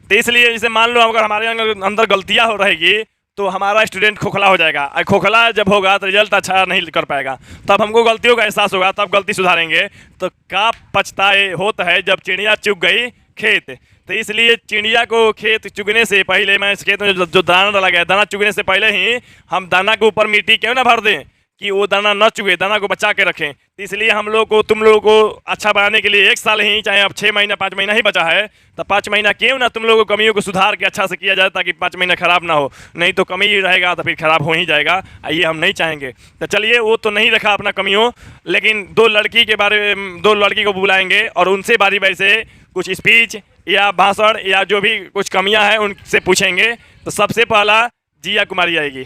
तो इसलिए जैसे मान लो अगर हमारे अंदर गलतियाँ हो रहेगी तो हमारा स्टूडेंट खोखला हो जाएगा, और खोखला जब होगा तो रिजल्ट अच्छा नहीं कर पाएगा। तब हमको गलतियों का एहसास होगा, तब गलती सुधारेंगे। तो का पछताए होता है जब चिड़िया चुग गई खेत। तो इसलिए चिड़िया को खेत चुगने से पहले, मैं इस खेत में जो दाना डाला गया, दाना चुगने से पहले ही हम दाना के ऊपर मिट्टी क्यों ना भर दें कि वो दाना न चुगे, दाना को बचा के रखें। तो इसलिए हम लोग को, तुम लोगों को अच्छा बनाने के लिए 1 साल ही, चाहे अब 6 महीना 5 महीना ही बचा है, तो 5 महीना क्यों ना तुम लोगों को कमियों को सुधार के अच्छा से किया जाए ताकि 5 महीना खराब ना हो। नहीं तो कमी ही रहेगा तो फिर खराब हो ही जाएगा, ये हम नहीं चाहेंगे। तो चलिए, वो तो नहीं रखा अपना कमियों, लेकिन दो लड़की को बुलाएंगे और उनसे बारी बारी से कुछ स्पीच या भाषण या जो भी कुछ कमियां हैं उनसे पूछेंगे। तो सबसे पहला जिया कुमारी आएगी।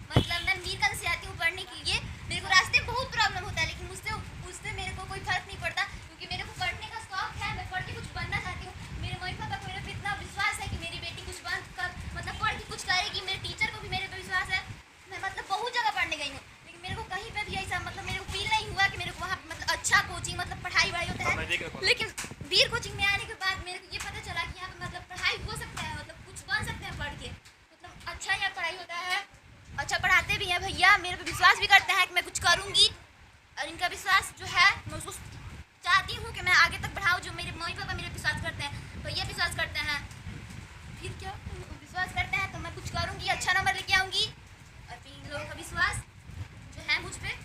मतलब मैं मीर का से आती हूँ पढ़ने के लिए, मेरे को रास्ते में बहुत प्रॉब्लम होता है, लेकिन उससे मेरे को कोई फर्क नहीं पड़ता क्योंकि मेरे को पढ़ने का शौक है। मैं पढ़ के कुछ बनना चाहती हूँ। मेरे मम्मी पापा को मेरे पे इतना विश्वास है कि मेरी बेटी कुछ मतलब पढ़ के कुछ करेगी। मेरे टीचर को भी मेरे पे विश्वास है। मैं मतलब बहुत जगह पढ़ने गई हूँ, लेकिन मेरे को कहीं पर भी ऐसा मतलब मेरे को फील नहीं हुआ कि मेरे को वहाँ मतलब अच्छा कोचिंग, मतलब पढ़ाई वढ़ाई होता है। लेकिन वीर कोचिंग में आने के बाद मेरे को ये पता चला कि यहाँ पे मतलब पढ़ाई हो सकता है, मतलब कुछ बन सकते हैं पढ़ के, मतलब अच्छा यहाँ पढ़ाई होता है, अच्छा पढ़ाते भी हैं भैया, मेरे पे विश्वास भी करते हैं कि मैं कुछ करूँगी। और इनका विश्वास जो है मैं उसको चाहती हूँ कि मैं आगे तक बढ़ाऊँ। जो मेरे मम्मी पापा मेरे विश्वास करते हैं, भैया विश्वास करते हैं, फिर क्या विश्वास करते हैं तो मैं कुछ करूँगी, अच्छा नंबर लेके आऊँगी और फिर इन लोगों का विश्वास जो है मुझ पर।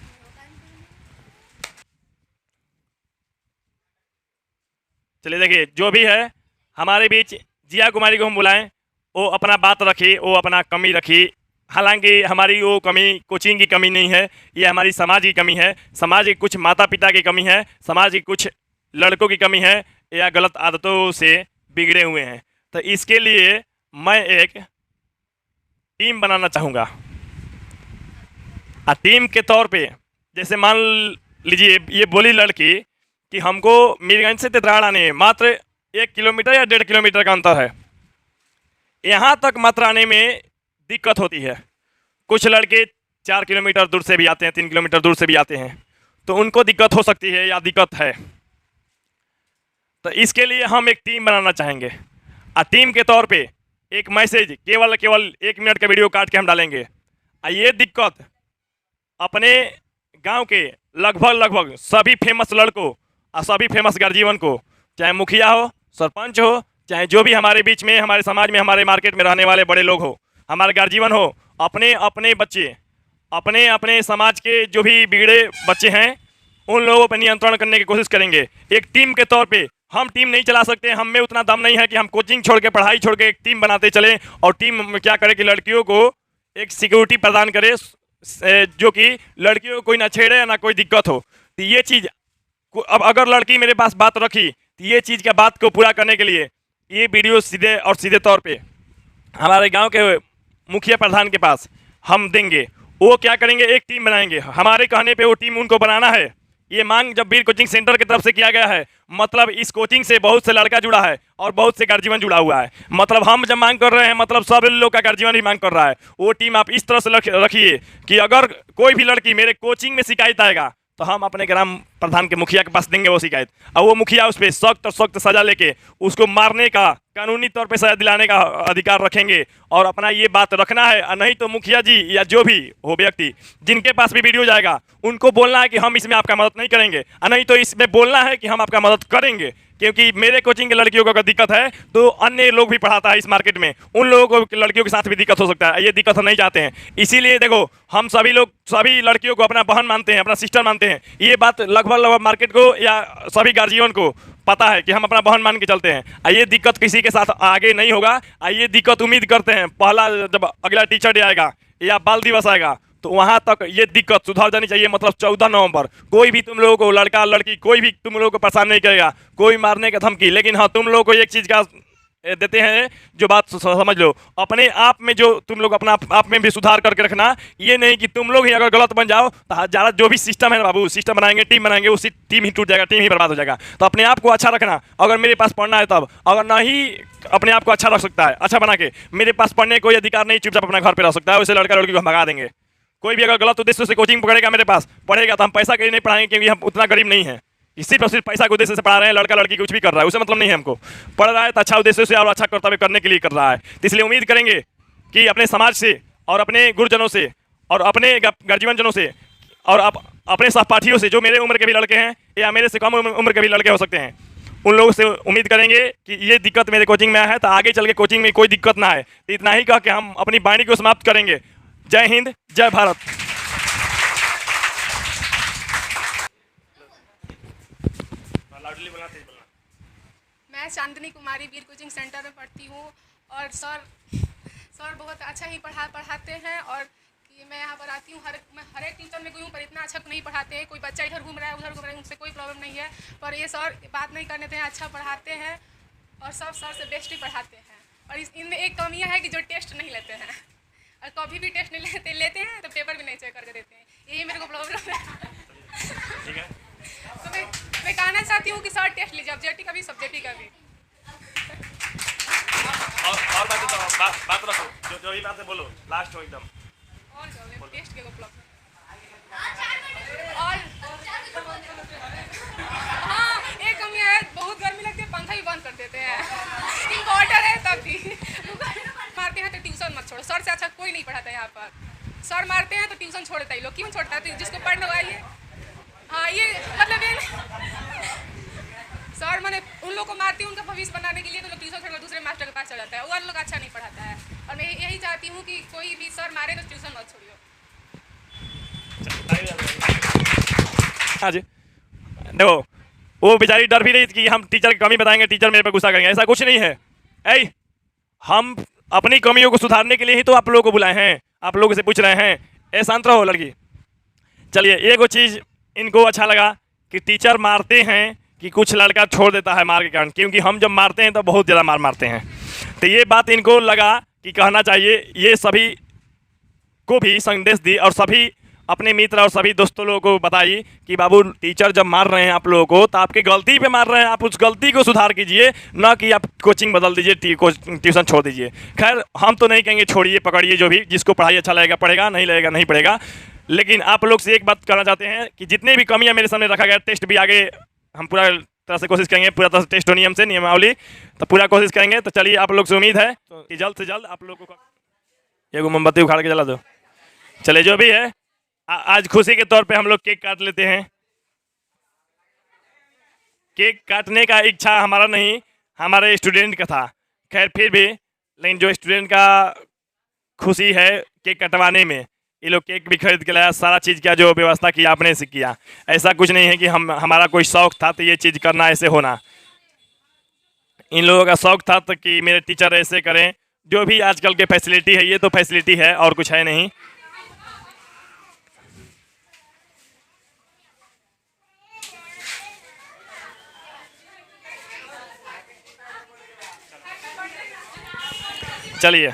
चलिए देखिए, जो भी है हमारे बीच जिया कुमारी को हम बुलाएं, वो अपना बात रखी, वो अपना कमी रखी। हालांकि हमारी वो कमी कोचिंग की कमी नहीं है, ये हमारी समाज की कमी है। समाज के कुछ माता पिता की कमी है, समाज के कुछ लड़कों की कमी है या गलत आदतों से बिगड़े हुए हैं। तो इसके लिए मैं एक टीम बनाना चाहूँगा। टीम के तौर पे जैसे मान लीजिए ये बोली लड़की कि हमको मीरगंज से तेतराड़ आने में मात्र 1 किलोमीटर या 1.5 किलोमीटर का अंतर है, यहाँ तक मात्र आने में दिक्कत होती है। कुछ लड़के 4 किलोमीटर दूर से भी आते हैं, 3 किलोमीटर दूर से भी आते हैं, तो उनको दिक्कत हो सकती है या दिक्कत है। तो इसके लिए हम एक टीम बनाना चाहेंगे। टीम के तौर पे एक मैसेज केवल 1 मिनट का वीडियो काट के हम डालेंगे। ये दिक्कत अपने गांव के लगभग सभी फेमस लड़कों और सभी फेमस गार्जियन को, चाहे मुखिया हो, सरपंच हो, चाहे जो भी हमारे बीच में, हमारे समाज में, हमारे मार्केट में रहने वाले बड़े लोग हो, हमारे गार्जियन हो, अपने अपने बच्चे, अपने अपने समाज के जो भी बिगड़े बच्चे हैं उन लोगों पर नियंत्रण करने की कोशिश करेंगे। एक टीम के तौर पे हम टीम नहीं चला सकते, हम में उतना दम नहीं है कि हम कोचिंग छोड़ के, पढ़ाई छोड़ के एक टीम बनाते चलें और टीम में क्या करे कि लड़कियों को एक सिक्योरिटी प्रदान करे जो कि लड़कियों को कोई ना छेड़े या ना कोई दिक्कत हो। तो ये चीज़ अब अगर लड़की मेरे पास बात रखी तो ये चीज़ का बात को पूरा करने के लिए ये वीडियो सीधे तौर पे हमारे गांव के मुखिया प्रधान के पास हम देंगे। वो क्या करेंगे, एक टीम बनाएंगे। हमारे कहने पे वो टीम उनको बनाना है। ये मांग जब वीर कोचिंग सेंटर की तरफ से किया गया है, मतलब इस कोचिंग से बहुत से लड़का जुड़ा है और बहुत से गार्जियन जुड़ा हुआ है। मतलब हम जब मांग कर रहे हैं, मतलब सब लोग का गार्जियन ही मांग कर रहा है। वो टीम आप इस तरह से रखिए कि अगर कोई भी लड़की मेरे कोचिंग में शिकायत आएगा तो हम अपने ग्राम प्रधान के मुखिया के पास देंगे वो शिकायत, और वो मुखिया उस पर सख्त सजा लेके उसको मारने का, कानूनी तौर पे सजा दिलाने का अधिकार रखेंगे। और अपना ये बात रखना है, और नहीं तो मुखिया जी या जो भी हो व्यक्ति जिनके पास भी वीडियो जाएगा उनको बोलना है कि हम इसमें आपका मदद नहीं करेंगे, और नहीं तो इसमें बोलना है कि हम आपका मदद करेंगे। क्योंकि मेरे कोचिंग के लड़कियों को अगर दिक्कत है तो अन्य लोग भी पढ़ाता है इस मार्केट में, उन लोगों को लड़कियों के साथ भी दिक्कत हो सकता है। ये दिक्कत हम नहीं चाहते हैं। इसीलिए देखो, हम सभी लोग सभी लड़कियों को अपना बहन मानते हैं, अपना सिस्टर मानते हैं। ये बात लगभग मार्केट को या सभी गार्जियन को पता है कि हम अपना बहन मान के चलते हैं। ये दिक्कत किसी के साथ आगे नहीं होगा। ये दिक्कत उम्मीद करते हैं पहला जब अगला टीचर डे आएगा या बाल दिवस आएगा तो वहाँ तक ये दिक्कत सुधर जानी चाहिए। मतलब 14 नवंबर कोई भी तुम लोगों को, लड़का लड़की कोई भी तुम लोगों को परेशान नहीं करेगा, कोई मारने का धमकी। लेकिन हाँ, तुम लोगों को एक चीज़ का देते हैं जो बात समझ लो, अपने आप में जो तुम लोग अपना आप में भी सुधार करके रखना। ये नहीं कि तुम लोग ही अगर गलत बन जाओ तो ज़्यादा जो भी सिस्टम है ना बाबू, सिस्टम बनाएंगे, टीम बनाएंगे, उसी टीम ही टूट जाएगा, टीम ही बर्बाद हो जाएगा। तो अपने आप को अच्छा रखना। अगर मेरे पास पढ़ना है तब, अगर नहीं अपने आप को अच्छा रख सकता है, अच्छा बना के, मेरे पास पढ़ने कोई अधिकार नहीं, चुपचाप अपना घर पर रह सकता है, वैसे लड़का लड़की को हम भगा देंगे। कोई भी अगर गलत उद्देश्य से कोचिंग पकड़ेगा मेरे पास पढ़ेगा तो हम पैसा के लिए नहीं पढ़ाएंगे, क्योंकि हम उतना गरीब नहीं है। सिर्फ और सिर्फ पैसा के उद्देश्य से पढ़ा रहे हैं। लड़का लड़की कुछ भी कर रहा है उसे मतलब नहीं है, हमको पढ़ रहा है तो अच्छा उद्देश्य से और अच्छा कर्तव्य करने के लिए कर रहा है। तो इसलिए उम्मीद करेंगे कि अपने समाज से और अपने गुरुजनों से और अपने गार्जियन जनों से और अपने सहपाठियों से जो मेरे उम्र के भी लड़के हैं या मेरे से कम उम्र के भी लड़के हो सकते हैं, उन लोगों से उम्मीद करेंगे कि ये दिक्कत मेरे कोचिंग में आया है तो आगे चल के कोचिंग में कोई दिक्कत ना आए। तो इतना ही कह के हम अपनी वाणी को समाप्त करेंगे। जय हिंद, जय भारत। मैं चांदनी कुमारी वीर कोचिंग सेंटर में पढ़ती हूँ और सर बहुत अच्छा ही पढ़ाते हैं। और कि मैं यहाँ पर आती हूँ, मैं हर एक टीचर में गई हूँ पर इतना अच्छा नहीं पढ़ाते हैं। कोई बच्चा इधर घूम रहा है उधर घूम रहा है, उनसे कोई प्रॉब्लम नहीं है, पर ये सर बात नहीं करने देते हैं, अच्छा पढ़ाते हैं और सब सर से बेस्ट ही पढ़ाते हैं। और इनमें एक कमी है कि जो टेस्ट नहीं लेते हैं, और कभी भी टेस्ट नहीं लेते हैं तो पेपर भी नहीं चेक करके देते हैं। यही मेरे को प्रॉब्लम है। तो मैं कहना चाहती हूँ कि सर टेस्ट लीजिए, ऑब्जेक्टिव का भी सब्जेक्टिव का भी। और बात रखो, जो भी बातें बोलो लास्ट हो एकदम। और टेस्ट के उपलब्ध और हाँ, एक कमी है, बहुत गर्मी लगती है, पंखा भी बंद कर देते हैं। इन्वर्टर है तब भी मारते हैं तो ट्यूशन मत छोड़ो। सर से अच्छा कोई नहीं पढ़ाता है यहाँ पर। सर मारते हैं तो ट्यूशन छोड़ता है। लोग क्यों छोड़ता है? तो जिसको पढ़ना हुआ ये, हाँ ये मतलब ये सर मैंने उन लोग को मारती हूँ उनका भविष्य बनाने के लिए, तो लोग ट्यूशन छोड़कर दूसरे मास्टर के पास चला जाता है। वो लोग अच्छा नहीं पढ़ाता है। और मैं यही चाहती हूँ कि कोई भी सर मारे तो ट्यूशन मत छोड़ियो। हाँ जी, देखो वो बेचारी डर भी रही थी कि हम टीचर की कमी बताएंगे, टीचर मेरे पे गुस्सा करेंगे। ऐसा कुछ नहीं है। हम अपनी कमियों को सुधारने के लिए ही तो आप लोगों को बुलाए हैं, आप लोगों से पूछ रहे हैं। शांत रहो लड़की। चलिए, एक चीज़ इनको अच्छा लगा कि टीचर मारते हैं कि कुछ लड़का छोड़ देता है मार के कारण, क्योंकि हम जब मारते हैं तो बहुत ज़्यादा मारते हैं। तो ये बात इनको लगा कि कहना चाहिए, ये सभी को भी संदेश दी और सभी अपने मित्र और सभी दोस्तों लोगों को बताइए कि बाबू टीचर जब मार रहे हैं आप लोगों को तो आपके गलती पे मार रहे हैं, आप उस गलती को सुधार कीजिए, ना कि आप कोचिंग बदल दीजिए, ट्यूशन छोड़ दीजिए। खैर हम तो नहीं कहेंगे छोड़िए, पकड़िए, जो भी जिसको पढ़ाई अच्छा लगेगा पढ़ेगा, नहीं लगेगा नहीं पढ़ेगा। लेकिन आप लोग से एक बात करना चाहते हैं कि जितने भी कमियाँ मेरे सामने रखा गया, टेस्ट भी आगे हम पूरा तरह से कोशिश करेंगे, पूरा तरह से टेस्ट नियम से नियमावली तो पूरा कोशिश करेंगे। तो चलिए आप लोग से उम्मीद है कि जल्द से जल्द आप लोगों को ये मोमबत्ती उखाड़ के जला दो। चले जो भी है, आज खुशी के तौर पे हम लोग केक काट लेते हैं। केक काटने का इच्छा हमारा नहीं, हमारे स्टूडेंट का था। खैर फिर भी, लेकिन जो स्टूडेंट का खुशी है केक कटवाने में, ये लोग केक भी खरीद के लाया, सारा चीज़ का जो व्यवस्था किया आपने से किया। ऐसा कुछ नहीं है कि हमारा कोई शौक था तो ये चीज़ करना, ऐसे होना। इन लोगों का शौक था तो कि मेरे टीचर ऐसे करें। जो भी आजकल के फैसिलिटी है, ये तो फैसिलिटी है और कुछ है नहीं। चलिए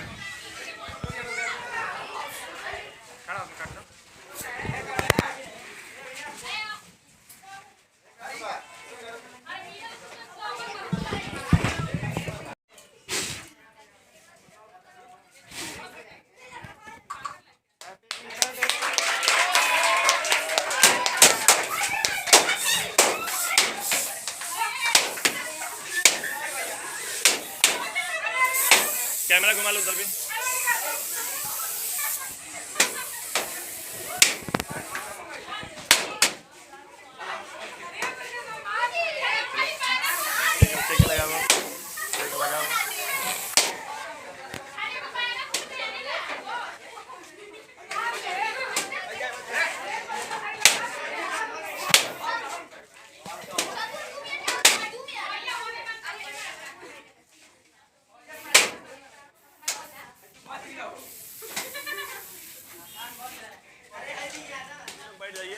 कैमरा घुमा लो उधर भी। बैठ जाइए।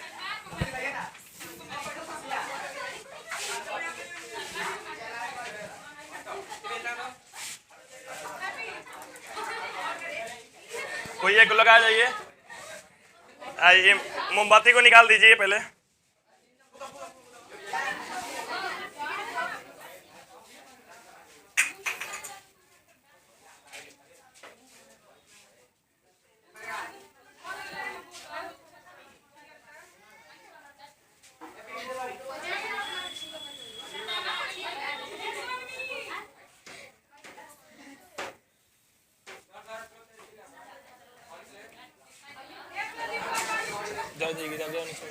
कोई एक लगा जाइए। आइए, मोमबत्ती को निकाल दीजिए पहले। जाओ जाइए, जाओ जाओ नीचे।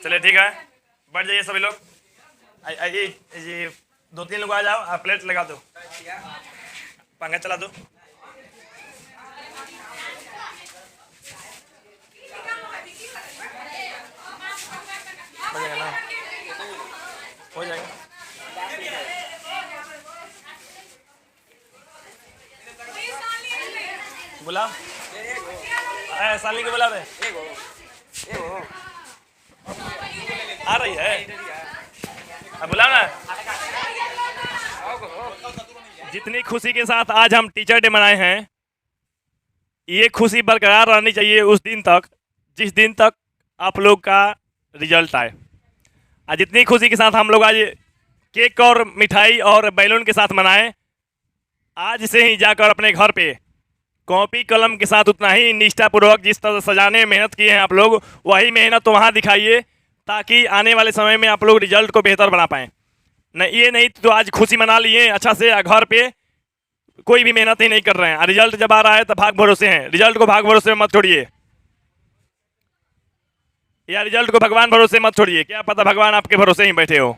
चलिए ठीक है, बैठ जाइए सभी लोग। आइए, ये 2-3 लोग आ जाओ, आप प्लेट लगा दो, पंखा चला दो। हो जाएगा ना, हो जाएगा। बुला, साली को बुला दे, आ रही है, अब बुला ना। जितनी खुशी के साथ आज हम टीचर डे मनाए हैं, ये खुशी बरकरार रहनी चाहिए उस दिन तक जिस दिन तक आप लोग का रिजल्ट आए। आज जितनी खुशी के साथ हम लोग आज केक और मिठाई और बैलून के साथ मनाएं, आज से ही जाकर अपने घर पे कॉपी कलम के साथ उतना ही निष्ठापूर्वक जिस तरह सजाने में मेहनत की है आप लोग, वही मेहनत तो वहाँ दिखाइए, ताकि आने वाले समय में आप लोग रिजल्ट को बेहतर बना पाएँ। नहीं ये नहीं तो आज खुशी मना लिए अच्छा से, घर पे कोई भी मेहनत ही नहीं कर रहे हैं, रिजल्ट जब आ रहा है तो भाग भरोसे हैं। रिजल्ट को भाग भरोसे मत छोड़िए, या रिजल्ट को भगवान भरोसे मत छोड़िए। क्या पता भगवान आपके भरोसे ही बैठे हो।